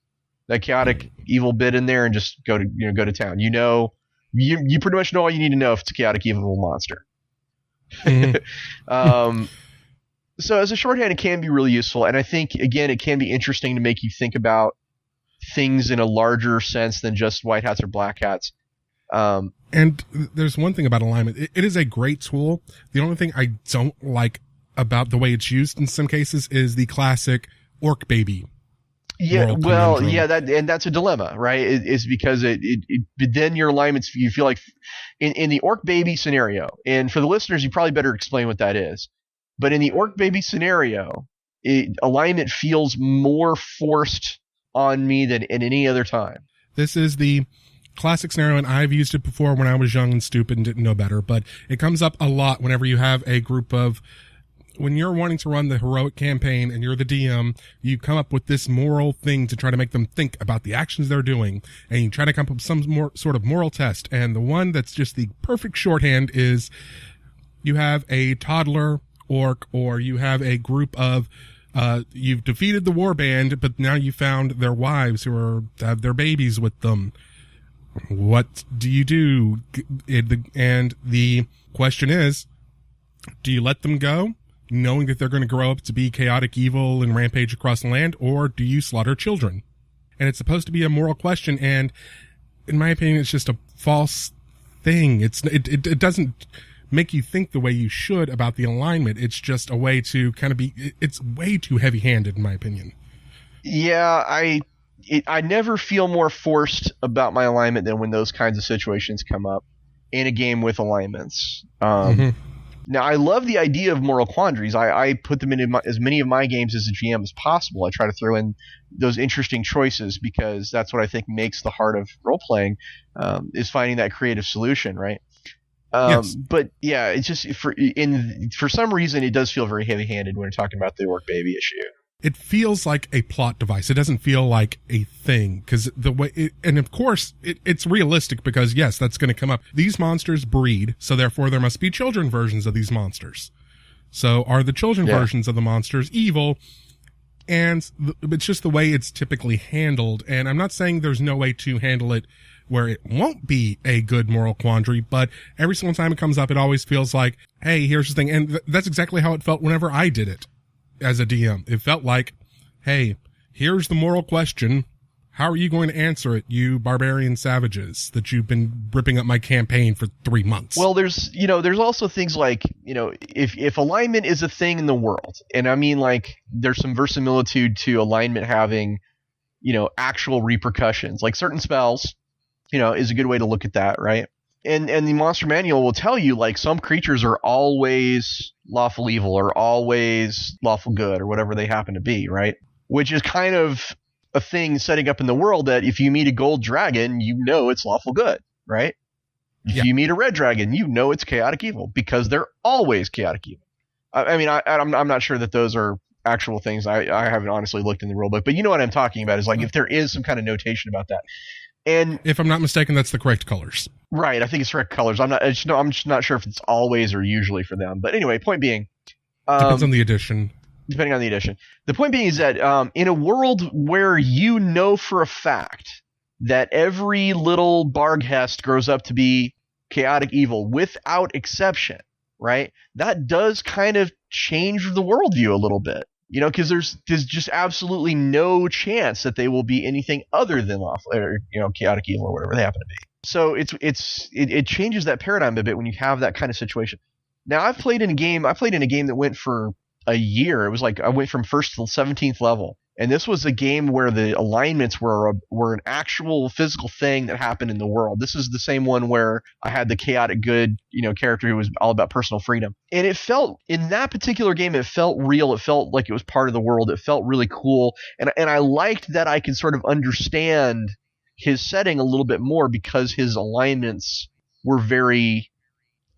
that chaotic evil bit in there and just go to town. You pretty much know all you need to know if it's a chaotic evil monster. So as a shorthand, it can be really useful, and I think again it can be interesting to make you think about things in a larger sense than just white hats or black hats. And there's one thing about alignment. It is a great tool. The only thing I don't like about the way it's used in some cases is the classic orc baby. Yeah, well, yeah, that's a dilemma, right? It's because then your alignments, you feel like in the orc baby scenario, and for the listeners, you probably better explain what that is. But in the orc baby scenario, alignment feels more forced on me than in any other time. This is the classic scenario, and I've used it before when I was young and stupid and didn't know better, but it comes up a lot whenever you have a group of, when you're wanting to run the heroic campaign and you're the DM, you come up with this moral thing to try to make them think about the actions they're doing, and you try to come up with some more sort of moral test. And the one that's just the perfect shorthand is you have a toddler orc, or you have a group of you've defeated the warband, but now you found their wives who have their babies with them. What do you do? And the question is, do you let them go, knowing that they're going to grow up to be chaotic evil and rampage across the land, or do you slaughter children? And it's supposed to be a moral question, and in my opinion, it's just a false thing. It doesn't make you think the way you should about the alignment. It's just a way to kind of it's way too heavy-handed, in my opinion. Yeah, I never feel more forced about my alignment than when those kinds of situations come up in a game with alignments. Now, I love the idea of moral quandaries. I put them in as many of my games as a GM as possible. I try to throw in those interesting choices because that's what I think makes the heart of role-playing, is finding that creative solution, right? Yes. But yeah, it's just for some reason it does feel very heavy-handed when we're talking about the orc baby issue. It feels like a plot device. It doesn't feel like a thing, because the way and of course it's realistic, because yes, that's going to come up. These monsters breed, so therefore there must be children versions of these monsters. So are the children versions of the monsters evil? And it's just the way it's typically handled. And I'm not saying there's no way to handle it where it won't be a good moral quandary, but every single time it comes up, it always feels like, hey, here's the thing. And that's exactly how it felt whenever I did it as a DM. It felt like, hey, here's the moral question. How are you going to answer it, you barbarian savages that you've been ripping up my campaign for 3 months? Well, there's also things like, if alignment is a thing in the world, and I mean, like, there's some verisimilitude to alignment having, actual repercussions, like certain spells, is a good way to look at that, right? And the monster manual will tell you, like, some creatures are always lawful evil or always lawful good or whatever they happen to be, right? Which is kind of a thing setting up in the world that if you meet a gold dragon, it's lawful good, right? If you meet a red dragon, it's chaotic evil because they're always chaotic evil. I mean, I'm not sure that those are actual things. I haven't honestly looked in the rulebook, but you know what I'm talking about is, like, if there is some kind of notation about that. And if I'm not mistaken, that's the correct colors. Right, I think it's correct colors. I'm just not sure if it's always or usually for them. But anyway, point being, depends on the edition. Depending on the edition. The point being is that in a world where you know for a fact that every little Barghest grows up to be chaotic evil without exception, right? That does kind of change the worldview a little bit. Because there's just absolutely no chance that they will be anything other than lawful, or chaotic evil or whatever they happen to be. So it changes that paradigm a bit when you have that kind of situation. Now, I played in a game that went for a year. It was like I went from 1st to 17th level, and this was a game where the alignments were an actual physical thing that happened in the world. This is the same one where I had the chaotic good, character who was all about personal freedom. And it felt, in that particular game, it felt real. It felt like it was part of the world. It felt really cool. And I liked that I could sort of understand his setting a little bit more because his alignments were very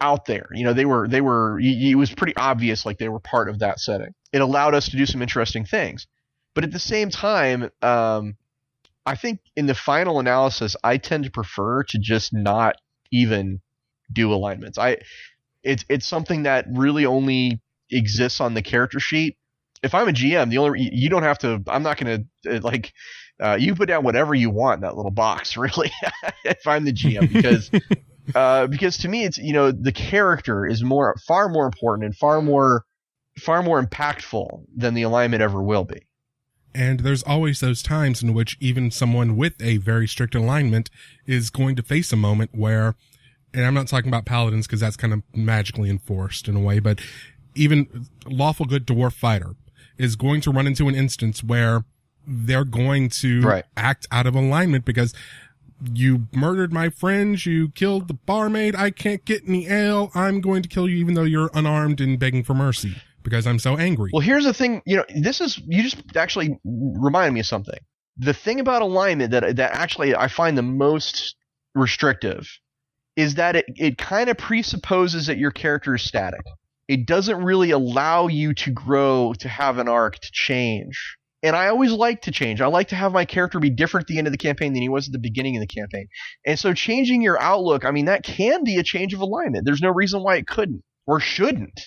out there. It was pretty obvious, like they were part of that setting. It allowed us to do some interesting things. But at the same time, I think in the final analysis, I tend to prefer to just not even do alignments. It's something that really only exists on the character sheet. If I'm a GM, you don't have to. I'm not going to you put down whatever you want in that little box. Really, if I'm the GM, because to me, it's the character is far more important and far more impactful than the alignment ever will be. And there's always those times in which even someone with a very strict alignment is going to face a moment where, and I'm not talking about paladins because that's kind of magically enforced in a way, but even lawful good dwarf fighter is going to run into an instance where they're going to act out of alignment because you murdered my friends, you killed the barmaid, I can't get any ale, I'm going to kill you even though you're unarmed and begging for mercy because I'm so angry. Well, here's the thing, you just actually reminded me of something. The thing about alignment that actually I find the most restrictive is that it kind of presupposes that your character is static. It doesn't really allow you to grow, to have an arc, to change. And I always like to change. I like to have my character be different at the end of the campaign than he was at the beginning of the campaign. And so changing your outlook, that can be a change of alignment. There's no reason why it couldn't or shouldn't.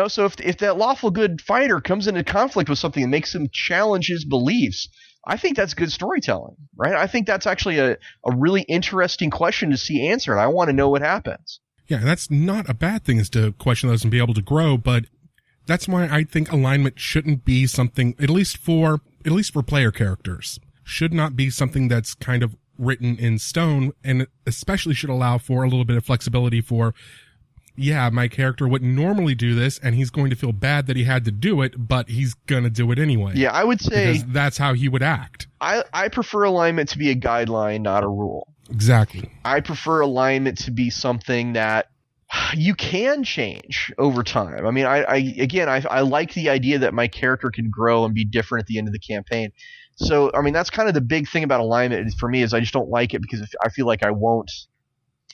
So if that lawful good fighter comes into conflict with something and makes him challenge his beliefs, I think that's good storytelling, right? I think that's actually a really interesting question to see answered. I want to know what happens. Yeah, that's not a bad thing, is to question those and be able to grow, but that's why I think alignment shouldn't be something, at least for player characters, should not be something that's kind of written in stone, and especially should allow for a little bit of flexibility for, yeah, my character wouldn't normally do this, and he's going to feel bad that he had to do it, but he's going to do it anyway. Yeah, I would say because that's how he would act. I prefer alignment to be a guideline, not a rule. Exactly. I prefer alignment to be something that you can change over time. I like the idea that my character can grow and be different at the end of the campaign. So, that's kind of the big thing about alignment for me, is I just don't like it because I feel like I won't.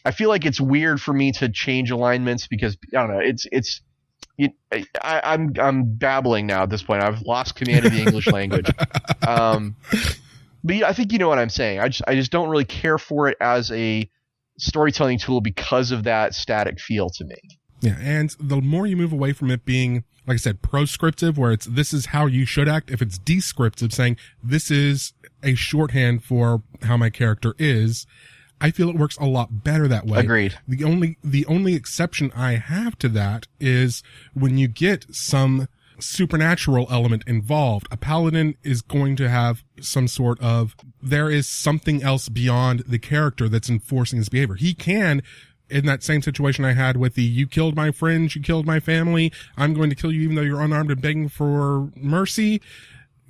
I feel like it's weird for me to change alignments because I don't know. I'm babbling now at this point. I've lost command of the English language. But I think you know what I'm saying. I just don't really care for it as a storytelling tool because of that static feel to me. Yeah, and the more you move away from it being, like I said, proscriptive, where it's this is how you should act, if it's descriptive, saying this is a shorthand for how my character is, I feel it works a lot better that way. Agreed. The only exception I have to that is when you get some supernatural element involved. A paladin is going to have some sort of, there is something else beyond the character that's enforcing his behavior. He can, in that same situation I had with the, you killed my friends, you killed my family, I'm going to kill you even though you're unarmed and begging for mercy.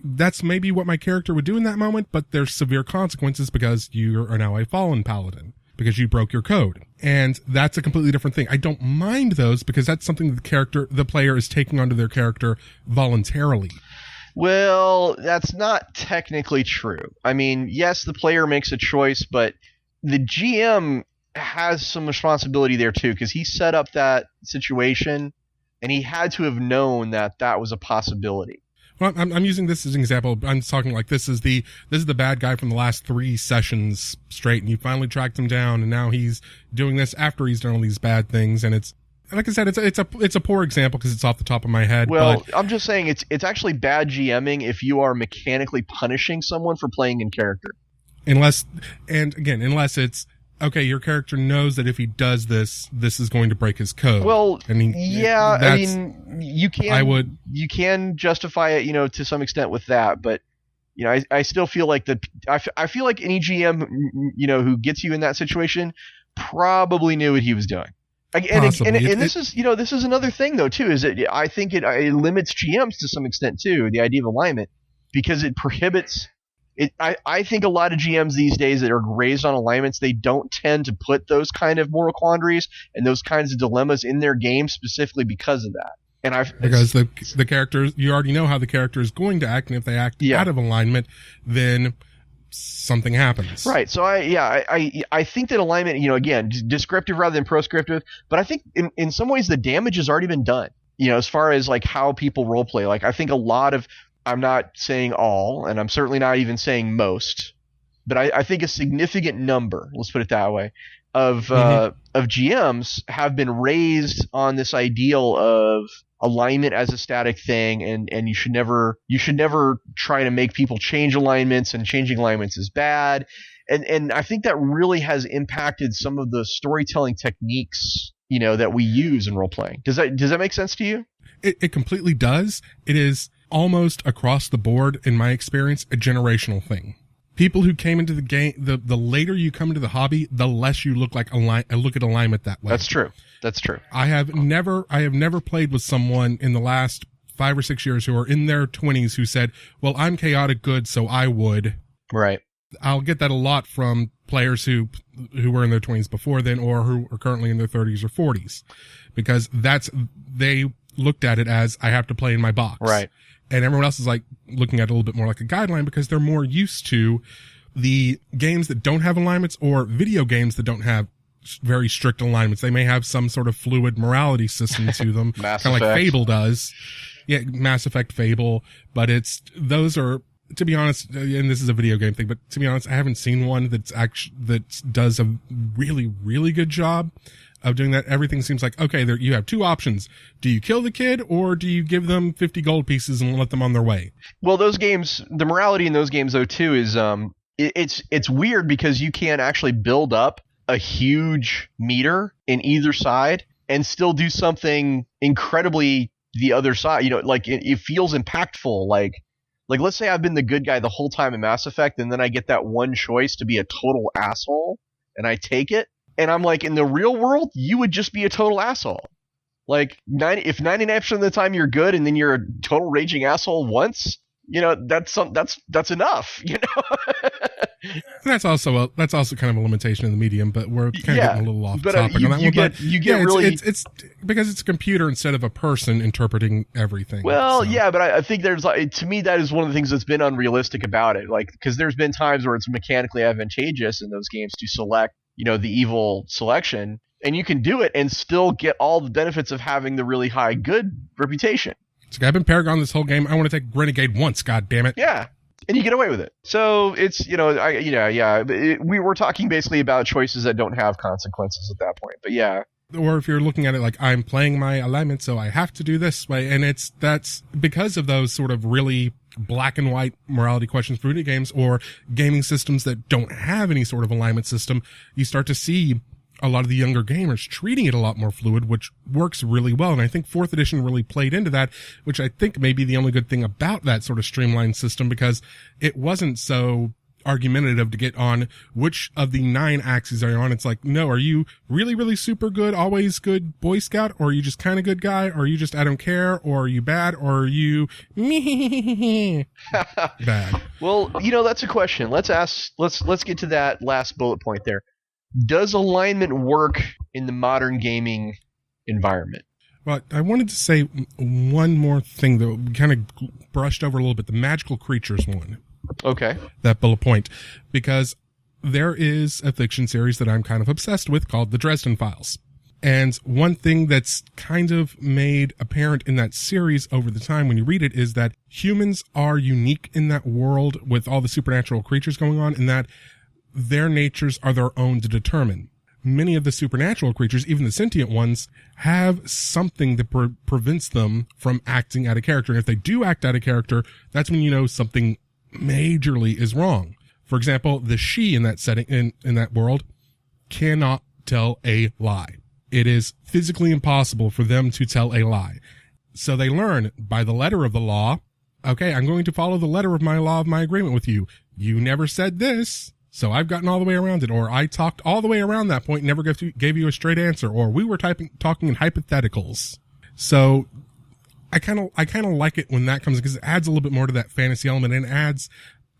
That's maybe what my character would do in that moment, but there's severe consequences because you are now a fallen paladin, because you broke your code. And that's a completely different thing. I don't mind those because that's something the player is taking onto their character voluntarily. Well, that's not technically true. Yes, the player makes a choice, but the GM has some responsibility there too, because he set up that situation and he had to have known that that was a possibility. Well, I'm using this as an example. I'm talking like this is the bad guy from the last 3 sessions straight, and you finally tracked him down, and now he's doing this after he's done all these bad things, and it's, like I said, it's a poor example because it's off the top of my head. Well, but I'm just saying it's actually bad GMing if you are mechanically punishing someone for playing in character. Unless it's, okay, your character knows that if he does this, this is going to break his code. Well, you can justify it, to some extent with that, but I still feel like I feel like any GM, who gets you in that situation probably knew what he was doing. And this is another thing though too, is that I think it limits GMs to some extent too, the idea of alignment, because it prohibits. I think a lot of GMs these days that are raised on alignments, they don't tend to put those kind of moral quandaries and those kinds of dilemmas in their game specifically because of that. Because the character, you already know how the character is going to act, and if they act out of alignment, then something happens. Right. So I think that alignment, again, descriptive rather than proscriptive, but I think in some ways the damage has already been done. As far as like how people role play, like I think a lot of I'm not saying all, and I'm certainly not even saying most, but I think a significant number, let's put it that way, of GMs have been raised on this ideal of alignment as a static thing, and you should never try to make people change alignments, and changing alignments is bad. And I think that really has impacted some of the storytelling techniques, that we use in role playing. Does that make sense to you? It completely does. It is almost across the board, in my experience, a generational thing. People who came into the game, the later you come into the hobby, the less you look at alignment that way. That's true. I have never played with someone in the last 5 or 6 years who are in their 20s who said, well, I'm chaotic good, so I would. Right. I'll get that a lot from players who were in their 20s before then, or who are currently in their 30s or 40s, because they looked at it as, I have to play in my box. Right. And everyone else is like looking at it a little bit more like a guideline, because they're more used to the games that don't have alignments, or video games that don't have very strict alignments. They may have some sort of fluid morality system to them, kind of like Fable does. Yeah, Mass Effect, Fable, but those are, to be honest, and this is a video game thing, but to be honest, I haven't seen one that does a really, really good job of doing that. Everything seems like, okay, you have two options. Do you kill the kid, or do you give them 50 gold pieces and let them on their way? Well, those games, the morality in those games though too is, it's weird because you can actually build up a huge meter in either side and still do something incredibly the other side. Like it feels impactful. Like let's say I've been the good guy the whole time in Mass Effect, and then I get that one choice to be a total asshole, and I take it. And I'm like, in the real world, you would just be a total asshole. Like, if 99% of the time you're good, and then you're a total raging asshole once, that's enough. That's also kind of a limitation in the medium, but we're kind of getting a little off topic on that one. It's because it's a computer instead of a person interpreting everything. Well, so. Yeah, but I think to me, that is one of the things that's been unrealistic about it. Like, because there's been times where it's mechanically advantageous in those games to select, the evil selection, and you can do it and still get all the benefits of having the really high good reputation. So I've been Paragon this whole game. I want to take Renegade once, god damn it. Yeah. And you get away with it. So it's, we were talking basically about choices that don't have consequences at that point. But yeah. Or if you're looking at it like, I'm playing my alignment, so I have to do this way. And that's because of those sort of really black and white morality questions for video games, or gaming systems that don't have any sort of alignment system. You start to see a lot of the younger gamers treating it a lot more fluid, which works really well. And I think 4th edition really played into that, which I think may be the only good thing about that sort of streamlined system, because it wasn't so argumentative to get on which of the 9 axes are you on. It's like, no, are you really, really super good, always good Boy Scout, or are you just kind of good guy, or are you just I don't care, or are you bad, or are you bad? Well, that's a question. Let's get to that last bullet point there. Does alignment work in the modern gaming environment? Well, I wanted to say one more thing that we kind of brushed over a little bit, the magical creatures one. Okay. That bullet point, because there is a fiction series that I'm kind of obsessed with called The Dresden Files. And one thing that's kind of made apparent in that series over the time when you read it is that humans are unique in that world with all the supernatural creatures going on, in that their natures are their own to determine. Many of the supernatural creatures, even the sentient ones, have something that prevents them from acting out of character. And if they do act out of character, that's when something majorly is wrong. For example, the she in that setting, in that world, cannot tell a lie. It is physically impossible for them to tell a lie. So they learn by the letter of the law, okay, I'm going to follow the letter of my law of my agreement with you. You never said this, so I've gotten all the way around it. Or I talked all the way around that point, never gave you a straight answer. Or we were talking in hypotheticals. So I kind of like it when that comes, because it adds a little bit more to that fantasy element, and adds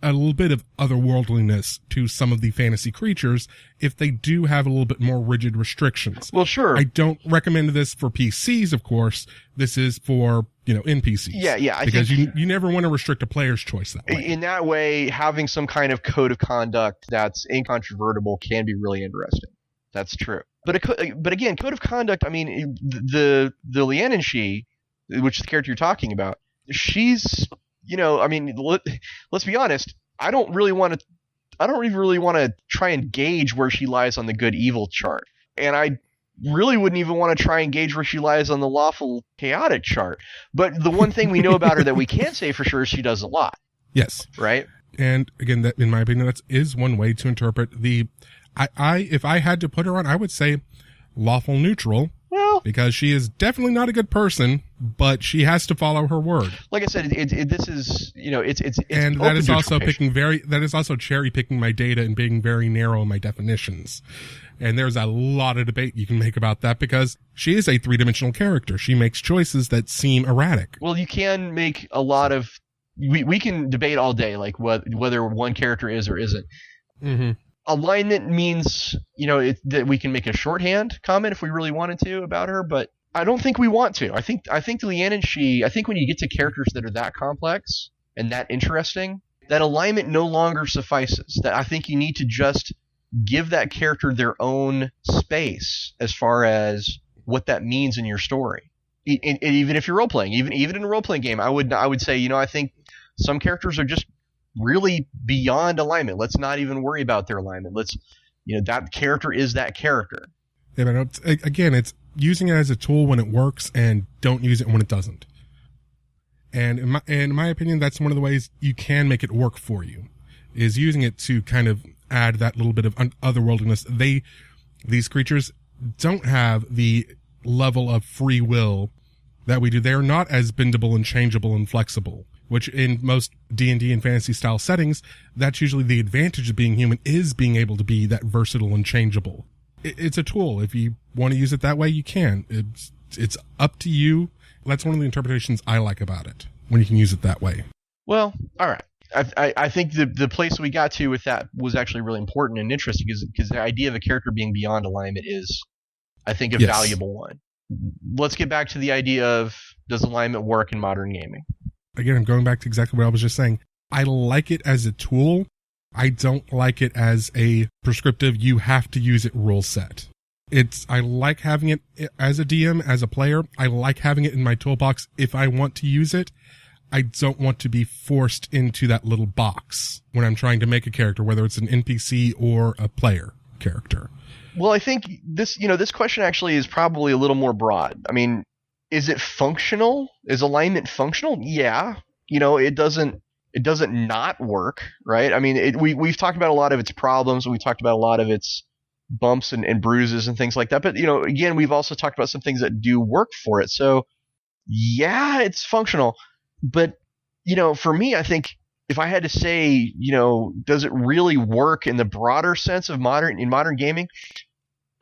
a little bit of otherworldliness to some of the fantasy creatures if they do have a little bit more rigid restrictions. Well, sure. I don't recommend this for PCs, of course. This is for, NPCs. Yeah. Because you never want to restrict a player's choice that way. In that way, having some kind of code of conduct that's incontrovertible can be really interesting. That's true. But again, code of conduct, I mean, the Lian and she, which is the character you're talking about, she's I mean, let's be honest. I don't even really want to try and gauge where she lies on the good evil chart, and I really wouldn't even want to try and gauge where she lies on the lawful chaotic chart. But the one thing we know about her that we can say for sure is she does a lot. Yes. Right. And again, that in my opinion, that is one way to interpret the. If I had to put her on, I would say lawful neutral. Well, because she is definitely not a good person, but she has to follow her word. Like I said, this is it's and that is also that is also cherry picking my data and being very narrow in my definitions. And there's a lot of debate you can make about that because she is a 3-dimensional character. She makes choices that seem erratic. Well, you can make a lot of. We can debate all day, like whether one character is or isn't. Mm-hmm. Alignment means, that we can make a shorthand comment if we really wanted to about her, but I don't think we want to. I think Leanne and I think when you get to characters that are that complex and that interesting, that alignment no longer suffices. That I think you need to just give that character their own space as far as what that means in your story. Even if you're role playing, even in a role playing game, I would say, I think some characters are just really beyond alignment. Let's not even worry about their alignment. Let's, that character is that character. Yeah, but again, it's using it as a tool when it works and don't use it when it doesn't. And in my opinion, that's one of the ways you can make it work for you, is using it to kind of add that little bit of otherworldliness. These creatures don't have the level of free will that we do. They are not as bendable and changeable and flexible, which in most D&D and fantasy style settings, that's usually the advantage of being human, is being able to be that versatile and changeable. It's a tool. If you want to use it that way, you can. It's up to you. That's one of the interpretations I like about it, when you can use it that way. Well, all right. I think the place we got to with that was actually really important and interesting, because the idea of a character being beyond alignment is, I think, a valuable one. Let's get back to the idea of, does alignment work in modern gaming? Again, I'm going back to exactly what I was just saying. I like it as a tool. I don't like it as a prescriptive, you have to use it rule set. I like having it as a DM, as a player. I like having it in my toolbox if I want to use it. I don't want to be forced into that little box when I'm trying to make a character, whether it's an NPC or a player character. Well, I think this question actually is probably a little more broad. I mean, is it functional? Is alignment functional? Yeah. It doesn't not work, right? I mean, we've talked about a lot of its problems, and we've talked about a lot of its bumps and bruises and things like that. But, again, we've also talked about some things that do work for it. So, yeah, it's functional. But, for me, I think if I had to say, does it really work in the broader sense of modern gaming?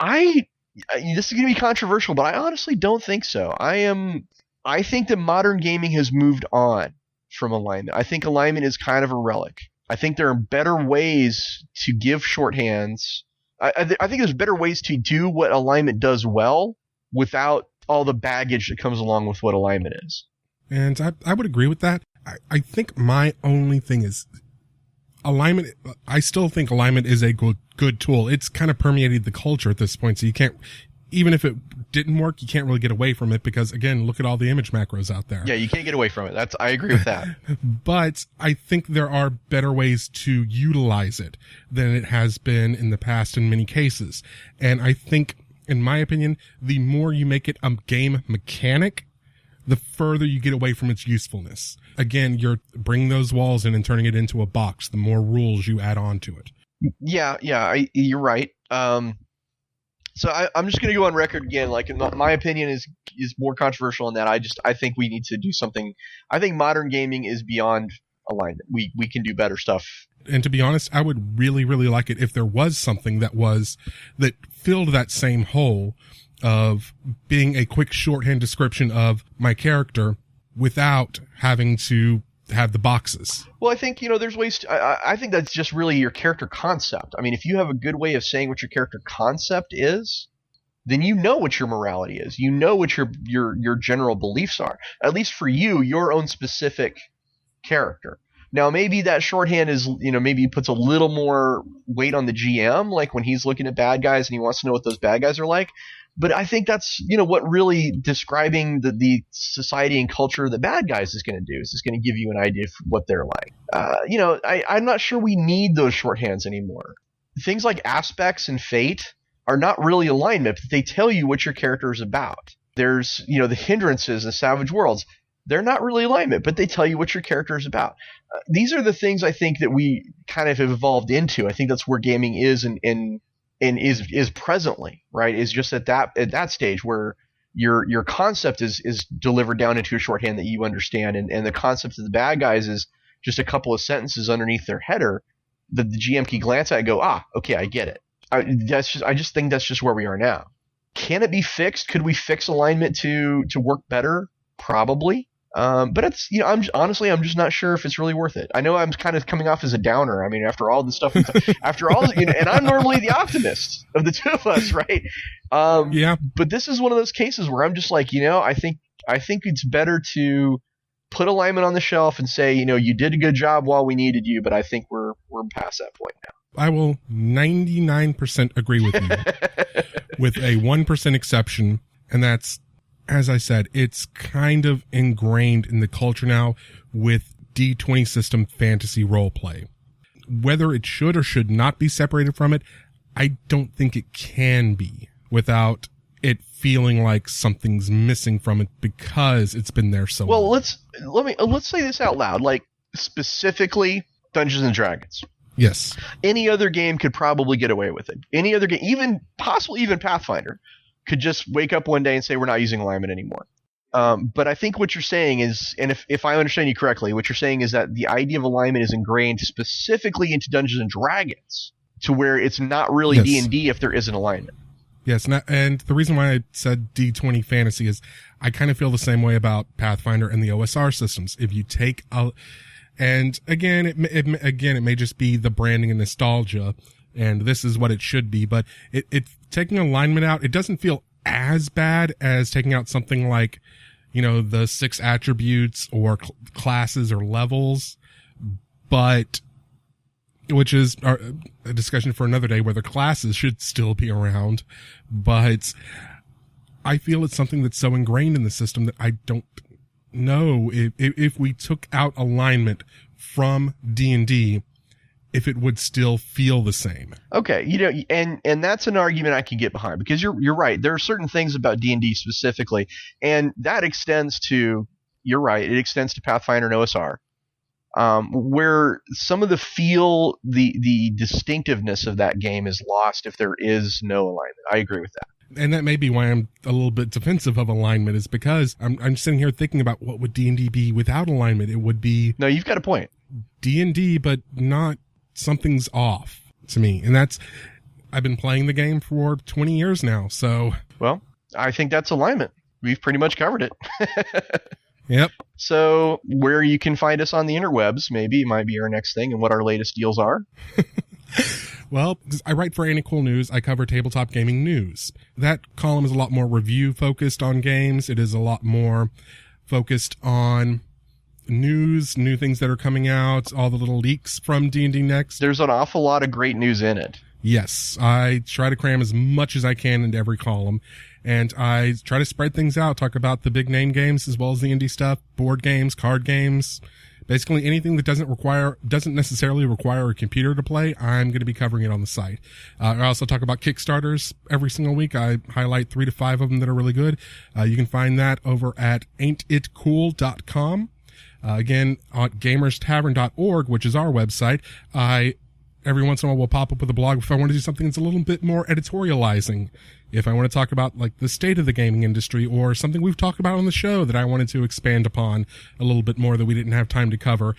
This is going to be controversial, but I honestly don't think so. I think that modern gaming has moved on from alignment. I think alignment is kind of a relic. I think there are better ways to give shorthands. I think there's better ways to do what alignment does well without all the baggage that comes along with what alignment is. And I would agree with that. I think my only thing is alignment. I still think alignment is a good tool. It's kind of permeated the culture at this point, so you can't, even if it didn't work, you can't really get away from it because, again, look at all the image macros out there. Yeah, you can't get away from it. I agree with that. But I think there are better ways to utilize it than it has been in the past in many cases. And I think, in my opinion, the more you make it a game mechanic, the further you get away from its usefulness. Again, you're bringing those walls in and turning it into a box, the more rules you add on to it. Yeah, you're right. So I'm just going to go on record again. Like, my opinion is more controversial in that I think we need to do something. I think modern gaming is beyond alignment. We can do better stuff. And to be honest, I would really, really like it if there was something that filled that same hole of being a quick shorthand description of my character without having to have the boxes. Well, I think, there's ways to, I think that's just really your character concept. I mean, if you have a good way of saying what your character concept is, then you know what your morality is. You know what your general beliefs are. At least for you, your own specific character. Now, maybe that shorthand is, maybe puts a little more weight on the GM, like when he's looking at bad guys and he wants to know what those bad guys are like. But I think that's, what really describing the society and culture of the bad guys is going to do, is it's going to give you an idea of what they're like. I'm not sure we need those shorthands anymore. Things like aspects and fate are not really alignment, but they tell you what your character is about. There's, the hindrances, the savage worlds. They're not really alignment, but they tell you what your character is about. These are the things I think that we kind of have evolved into. I think that's where gaming is and is presently, right? Is just at that stage where your concept is delivered down into a shorthand that you understand, and the concept of the bad guys is just a couple of sentences underneath their header that the GM can glance at and go, okay, I get it. I just think that's just where we are now. Can it be fixed? Could we fix alignment to work better? Probably. But it's, I'm just not sure if it's really worth it. I know I'm kind of coming off as a downer. I mean, after all this stuff, after all, and I'm normally the optimist of the two of us, right? Yeah. But this is one of those cases where I'm just like, I think it's better to put alignment on the shelf and say, you did a good job while we needed you, but I think we're past that point now. I will 99% agree with you, with a 1% exception, and that's, as I said, it's kind of ingrained in the culture now with D20 system fantasy roleplay. Whether it should or should not be separated from it, I don't think it can be without it feeling like something's missing from it because it's been there so long. Well, let's say this out loud, like specifically Dungeons and Dragons. Yes. Any other game could probably get away with it. Any other game, possibly even Pathfinder, could just wake up one day and say we're not using alignment anymore. But I think what you're saying is, and if I understand you correctly, what you're saying is that the idea of alignment is ingrained specifically into Dungeons and Dragons to where it's not really Yes. D&D if there isn't alignment. Yes, and the reason why I said D20 fantasy is I kind of feel the same way about Pathfinder and the OSR systems. If you take and again, it may just be the branding and nostalgia, and this is what it should be, but it taking alignment out, it doesn't feel as bad as taking out something like, the 6 attributes or classes or levels, but which is a discussion for another day, where the classes should still be around, but I feel it's something that's so ingrained in the system that I don't know if we took out alignment from D&D, if it would still feel the same. Okay, and that's an argument I can get behind, because you're right. There are certain things about D&D specifically, and that extends to, you're right, it extends to Pathfinder and OSR, where some of the distinctiveness of that game is lost if there is no alignment. I agree with that. And that may be why I'm a little bit defensive of alignment, is because I'm sitting here thinking about what would D&D be without alignment. It would be... No, you've got a point. D&D, but not something's off to me. And I've been playing the game for 20 years now, so... Well, I think that's alignment. We've pretty much covered it. Yep. So where you can find us on the interwebs, maybe, might be our next thing, and what our latest deals are. Well, I write for Any Cool News. I cover tabletop gaming news. That column is a lot more review focused on games. It is a lot more focused on news, new things that are coming out, all the little leaks from D&D Next. There's an awful lot of great news in it. Yes, I try to cram as much as I can into every column, and I try to spread things out, talk about the big name games as well as the indie stuff, board games, card games, basically anything that doesn't necessarily require a computer to play. I'm going to be covering it on the site. I also talk about Kickstarters every single week. I highlight 3 to 5 of them that are really good. You can find that over at ain'titcool.com. Again, on gamerstavern.org, which is our website. Every once in a while will pop up with a blog if I want to do something that's a little bit more editorializing. If I want to talk about like the state of the gaming industry or something we've talked about on the show that I wanted to expand upon a little bit more that we didn't have time to cover,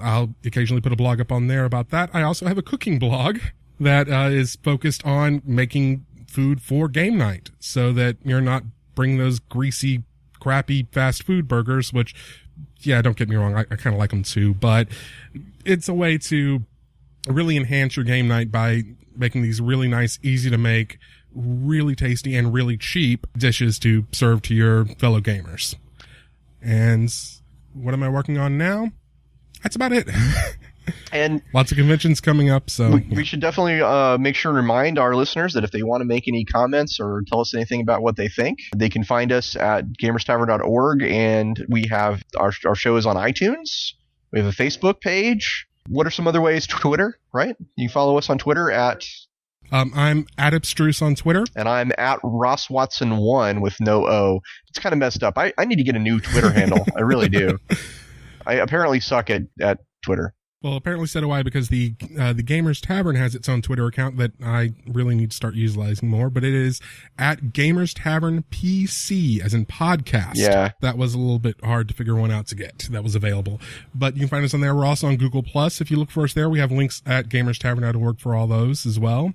I'll occasionally put a blog up on there about that. I also have a cooking blog that is focused on making food for game night so that you're not bringing those greasy, crappy fast food burgers, which, yeah, don't get me wrong, I kind of like them too, but it's a way to really enhance your game night by making these really nice, easy to make, really tasty, and really cheap dishes to serve to your fellow gamers. And what am I working on now? That's about it. And lots of conventions coming up, so we should definitely make sure and remind our listeners that if they want to make any comments or tell us anything about what they think, they can find us at gamerstavern.org, and we have our show is on iTunes. We have a Facebook page. What are some other ways? Twitter, right? You can follow us on Twitter at... I'm at Abstruse on Twitter. And I'm at RossWatson1 with no O. It's kind of messed up. I need to get a new Twitter handle. I really do. I apparently suck at Twitter. Well, apparently so do I, because the Gamers Tavern has its own Twitter account that I really need to start utilizing more, but it is at Gamers Tavern PC, as in podcast. Yeah. That was a little bit hard to figure one out to get. That was available. But you can find us on there. We're also on Google+. If you look for us there, we have links at gamerstavern.org for all those as well.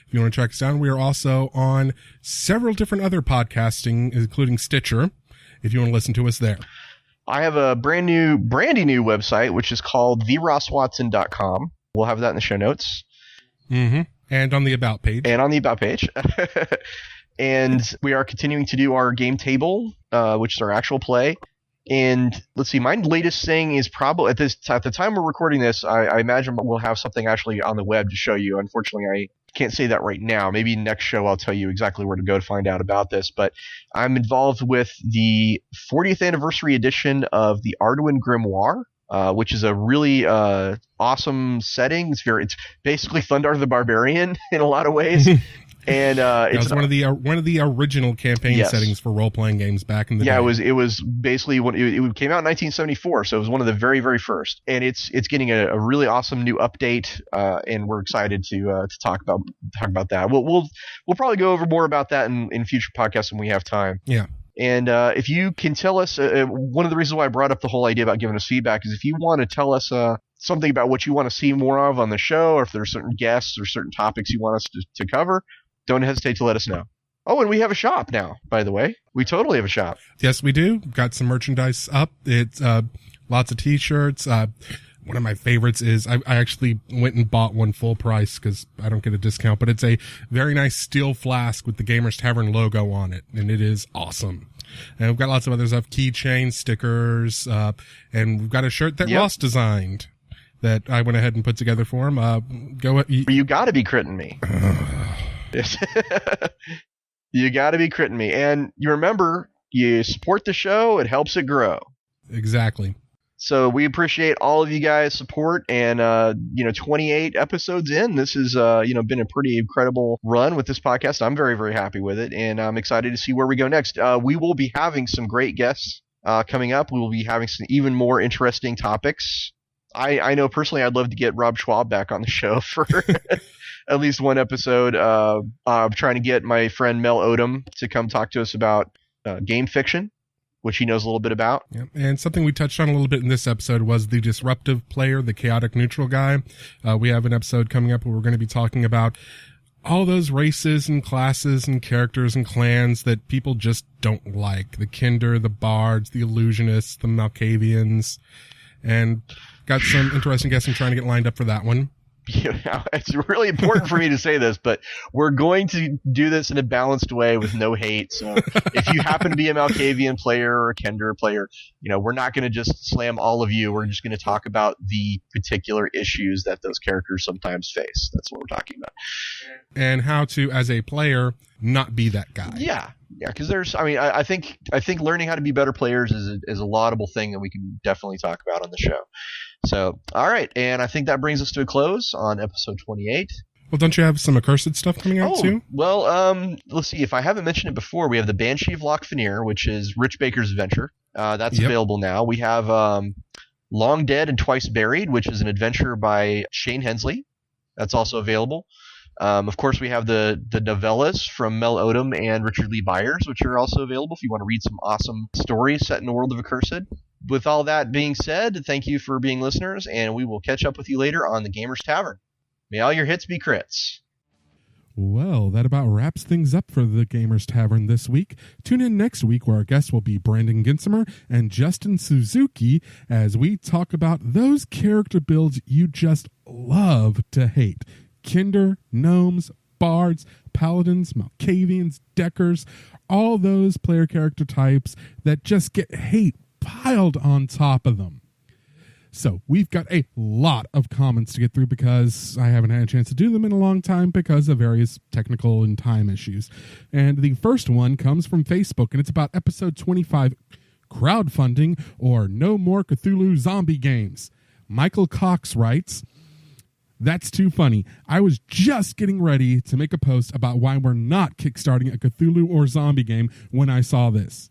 If you want to track us down, we are also on several different other podcasting, including Stitcher, if you want to listen to us there. I have a brandy new website, which is called therosswatson.com. We'll have that in the show notes. Mm-hmm. And on the About page. And we are continuing to do our game table, which is our actual play. And let's see, my latest thing is probably at the time we're recording this, I imagine we'll have something actually on the web to show you. Unfortunately, I can't say that right now. Maybe next show I'll tell you exactly where to go to find out about this. But I'm involved with the 40th anniversary edition of the Arduin Grimoire, which is a really awesome setting. It's basically Thundar the Barbarian in a lot of ways. And it's one of the original campaign settings for role playing games back in the day. Yeah, it was basically when it came out in 1974, so it was one of the very, very first. And it's getting a really awesome new update, and we're excited to talk about that. We'll probably go over more about that in future podcasts when we have time. Yeah. And if you can tell us, one of the reasons why I brought up the whole idea about giving us feedback is if you want to tell us something about what you want to see more of on the show, or if there are certain guests or certain topics you want us to cover, don't hesitate to let us know. Oh, and we have a shop now, by the way. We totally have a shop. Yes, we do. Got some merchandise up. It's lots of T-shirts. One of my favorites is I actually went and bought one full price because I don't get a discount, but it's a very nice steel flask with the Gamers Tavern logo on it, and it is awesome. And we've got lots of other stuff, keychains, stickers, and we've got a shirt that Ross designed that I went ahead and put together for him. You got to be critting me. You got to be critting me. And you remember, you support the show, it helps it grow. Exactly. So we appreciate all of you guys' support, and 28 episodes in, this has been a pretty incredible run with this podcast. I'm very, very happy with it, and I'm excited to see where we go next. We will be having some great guests coming up. We will be having some even more interesting topics. I know personally I'd love to get Rob Schwab back on the show for at least one episode. I'm trying to get my friend Mel Odom to come talk to us about game fiction, which he knows a little bit about. Yeah. And something we touched on a little bit in this episode was the disruptive player, the chaotic neutral guy. We have an episode coming up where we're going to be talking about all those races and classes and characters and clans that people just don't like. The Kinder, the Bards, the Illusionists, the Malkavians, and got some interesting guests I'm trying to get lined up for that one. It's really important for me to say this, but we're going to do this in a balanced way with no hate. So if you happen to be a Malkavian player or a Kender player, we're not going to just slam all of you. We're just going to talk about the particular issues that those characters sometimes face. That's what we're talking about. And how to, as a player, not be that guy. Yeah, because I think learning how to be better players is a laudable thing that we can definitely talk about on the show. So, all right, and I think that brings us to a close on episode 28. Well, don't you have some accursed stuff coming out too? Well, let's see. If I haven't mentioned it before, we have the Banshee of Lochfinier, which is Rich Baker's adventure. That's available now. We have Long Dead and Twice Buried, which is an adventure by Shane Hensley. That's also available. Of course, we have the novellas from Mel Odom and Richard Lee Byers, which are also available if you want to read some awesome stories set in the world of Accursed. With all that being said, thank you for being listeners, and we will catch up with you later on the Gamers Tavern. May all your hits be crits. Well, that about wraps things up for the Gamers Tavern this week. Tune in next week where our guests will be Brandon Ginsimer and Justin Suzuki as we talk about those character builds you just love to hate. Kinder, Gnomes, Bards, Paladins, Malkavians, Deckers, all those player character types that just get hate piled on top of them. So we've got a lot of comments to get through because I haven't had a chance to do them in a long time because of various technical and time issues. And the first one comes from Facebook, and it's about episode 25, crowdfunding or no more Cthulhu zombie games. Michael Cox writes, "That's too funny. I was just getting ready to make a post about why we're not kickstarting a Cthulhu or zombie game when I saw this."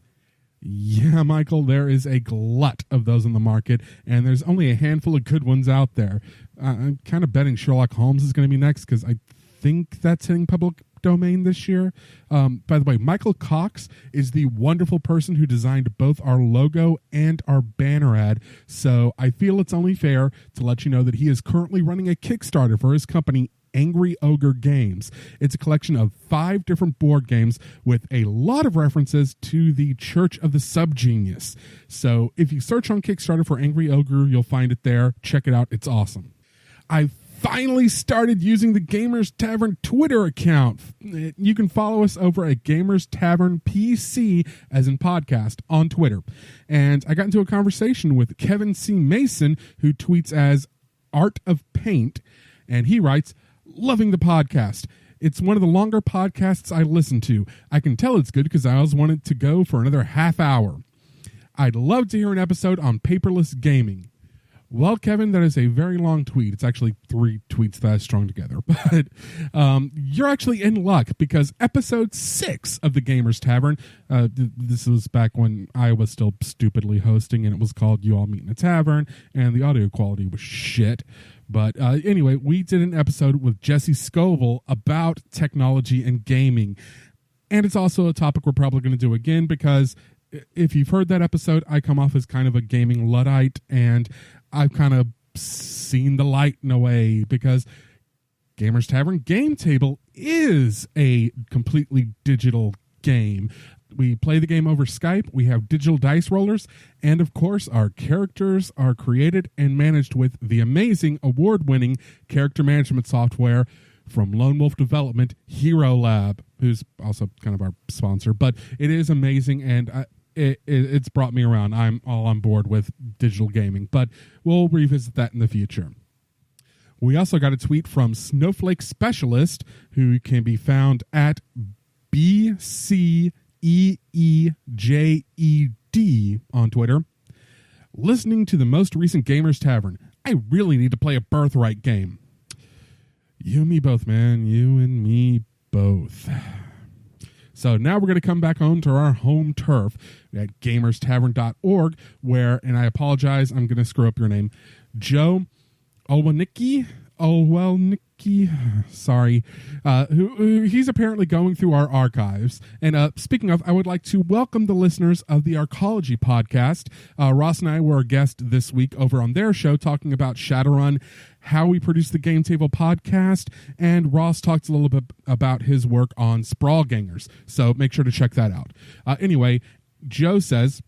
Yeah, Michael, there is a glut of those in the market, and there's only a handful of good ones out there. I'm kind of betting Sherlock Holmes is going to be next because I think that's hitting public domain this year. By the way, Michael Cox is the wonderful person who designed both our logo and our banner ad, so I feel it's only fair to let you know that he is currently running a Kickstarter for his company, Angry Ogre Games. It's a collection of 5 different board games with a lot of references to the Church of the Subgenius. So if you search on Kickstarter for Angry Ogre, you'll find it there. Check it out. It's awesome. I finally started using the Gamers Tavern Twitter account. You can follow us over at Gamers Tavern PC, as in podcast, on Twitter. And I got into a conversation with Kevin C. Mason, who tweets as Art of Paint, and he writes, "Loving the podcast. It's one of the longer podcasts I listen to. I can tell it's good because I always wanted to go for another half hour. I'd love to hear an episode on paperless gaming." Well, Kevin, that is a very long tweet. It's actually 3 tweets that I strung together. But you're actually in luck because episode 6 of the Gamers Tavern, this was back when I was still stupidly hosting, and it was called You All Meet in a Tavern, and the audio quality was shit. But anyway, we did an episode with Jesse Scoville about technology and gaming. And it's also a topic we're probably going to do again because if you've heard that episode, I come off as kind of a gaming Luddite, and I've kind of seen the light in a way because Gamers Tavern Game Table is a completely digital game. We play the game over Skype, we have digital dice rollers, and of course our characters are created and managed with the amazing award-winning character management software from Lone Wolf Development, Hero Lab, who's also kind of our sponsor. But it is amazing, and it's brought me around. I'm all on board with digital gaming, but we'll revisit that in the future. We also got a tweet from Snowflake Specialist, who can be found at BCEEJED on Twitter. "Listening to the most recent Gamers Tavern. I really need to play a Birthright game." You and me both, man. You and me both. So now we're going to come back home to our home turf at gamerstavern.org, where, and I apologize, I'm going to screw up your name, Joe Olwanicki, sorry, who he's apparently going through our archives. And speaking of, I would like to welcome the listeners of the Arcology podcast. Ross and I were a guest this week over on their show talking about Shadowrun, how we produce the Game Table podcast, and Ross talks a little bit about his work on Sprawl Gangers. So make sure to check that out. Anyway, Joe says,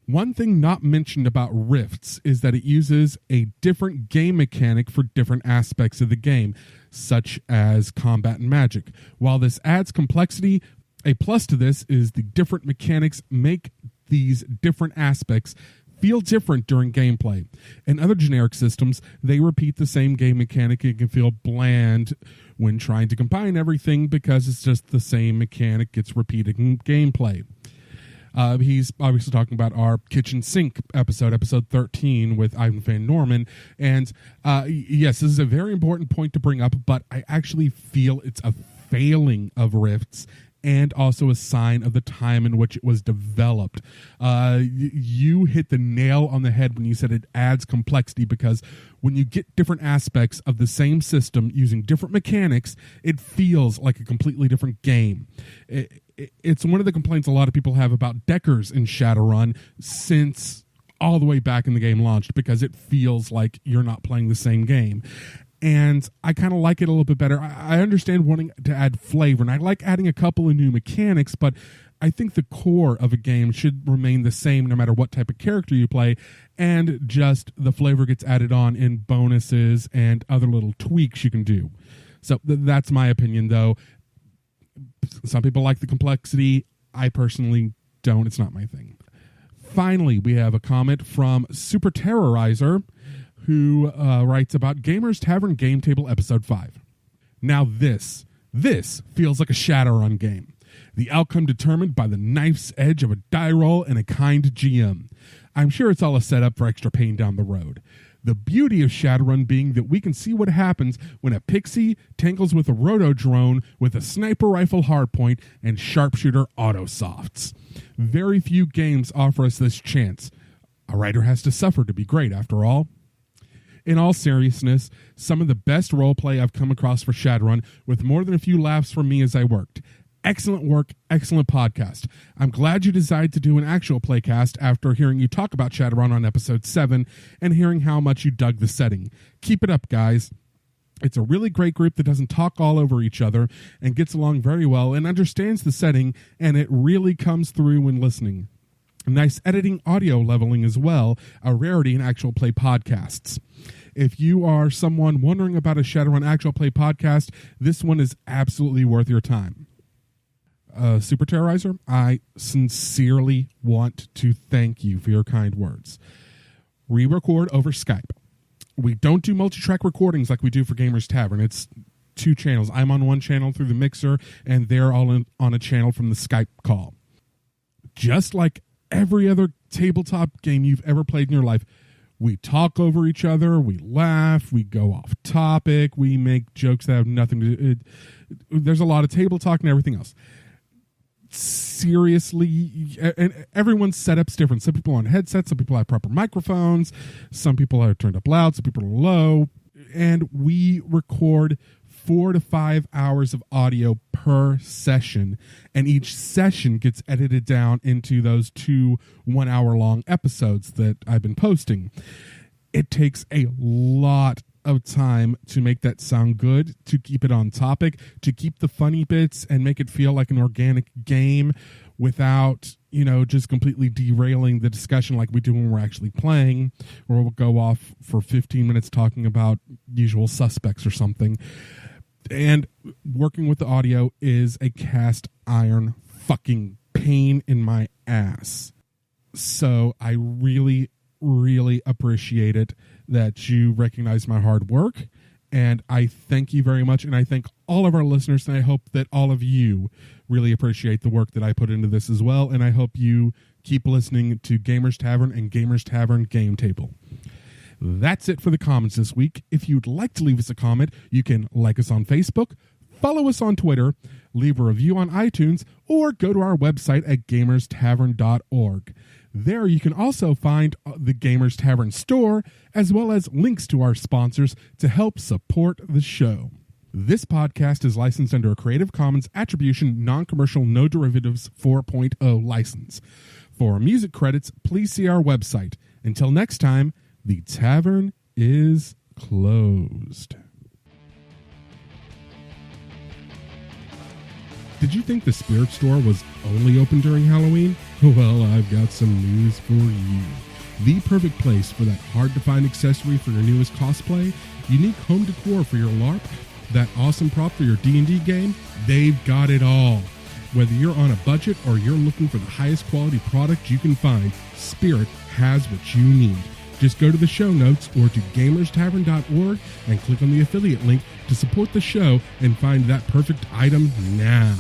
"One thing not mentioned about Rifts is that it uses a different game mechanic for different aspects of the game, such as combat and magic. While this adds complexity, a plus to this is the different mechanics make these different aspects feel different during gameplay. In other generic systems, they repeat the same game mechanic and can feel bland when trying to combine everything because it's just the same mechanic gets repeated in gameplay." He's obviously talking about our kitchen sink episode 13 with Ivan Van Norman. And yes, this is a very important point to bring up, but I actually feel it's a failing of Rifts and also a sign of the time in which it was developed. You hit the nail on the head when you said it adds complexity, because when you get different aspects of the same system using different mechanics, it feels like a completely different game. It's one of the complaints a lot of people have about Deckers in Shadowrun since all the way back in the game launched, because it feels like you're not playing the same game. And I kind of like it a little bit better. I understand wanting to add flavor, and I like adding a couple of new mechanics, but I think the core of a game should remain the same no matter what type of character you play, and just the flavor gets added on in bonuses and other little tweaks you can do. So that's my opinion, though. Some people like the complexity. I personally don't. It's not my thing. Finally, we have a comment from Super Terrorizer, who writes about Gamers Tavern Game Table Episode 5. Now this feels like a Shadowrun game. The outcome determined by the knife's edge of a die roll and a kind GM. I'm sure it's all a setup for extra pain down the road. The beauty of Shadowrun being that we can see what happens when a pixie tangles with a roto drone with a sniper rifle hardpoint and sharpshooter auto softs. Very few games offer us this chance. A writer has to suffer to be great, after all. In all seriousness, some of the best roleplay I've come across for Shadowrun, with more than a few laughs from me as I worked. Excellent work, excellent podcast. I'm glad you decided to do an actual playcast after hearing you talk about Shadowrun on episode 7 and hearing how much you dug the setting. Keep it up, guys. It's a really great group that doesn't talk all over each other and gets along very well and understands the setting, and it really comes through when listening. Nice editing, audio leveling as well, a rarity in actual play podcasts. If you are someone wondering about a Shadowrun actual play podcast, this one is absolutely worth your time. Super Terrorizer, I sincerely want to thank you for your kind words. We record over Skype. We don't do multi-track recordings like we do for Gamers Tavern. It's 2 channels. I'm on one channel through the mixer, and they're all on a channel from the Skype call. Just like every other tabletop game you've ever played in your life, we talk over each other, we laugh, we go off topic, we make jokes that have nothing to do. There's a lot of table talk and everything else. Seriously, and everyone's setup's different. Some people are on headsets, some people have proper microphones, some people are turned up loud, some people are low, and we record 4 to 5 hours of audio per session, and each session gets edited down into those 2 1-hour-long episodes that I've been posting. It takes a lot of time to make that sound good, to keep it on topic, to keep the funny bits and make it feel like an organic game without, just completely derailing the discussion like we do when we're actually playing, or we'll go off for 15 minutes talking about Usual Suspects or something. And working with the audio is a cast iron fucking pain in my ass. So I really, really appreciate it that you recognize my hard work, and I thank you very much, and I thank all of our listeners, and I hope that all of you really appreciate the work that I put into this as well, and I hope you keep listening to Gamers Tavern and Gamers Tavern Game Table. That's it for the comments this week. If you'd like to leave us a comment, you can like us on Facebook, follow us on Twitter, leave a review on iTunes, or go to our website at gamerstavern.org. There you can also find the Gamers Tavern store, as well as links to our sponsors to help support the show. This podcast is licensed under a Creative Commons Attribution Non-Commercial No Derivatives 4.0 license. For music credits, please see our website. Until next time, the tavern is closed. Did you think the Spirit Store was only open during Halloween? Well, I've got some news for you. The perfect place for that hard-to-find accessory for your newest cosplay, unique home decor for your LARP, that awesome prop for your D&D game, they've got it all. Whether you're on a budget or you're looking for the highest quality product you can find, Spirit has what you need. Just go to the show notes or to gamerstavern.org and click on the affiliate link to support the show and find that perfect item now.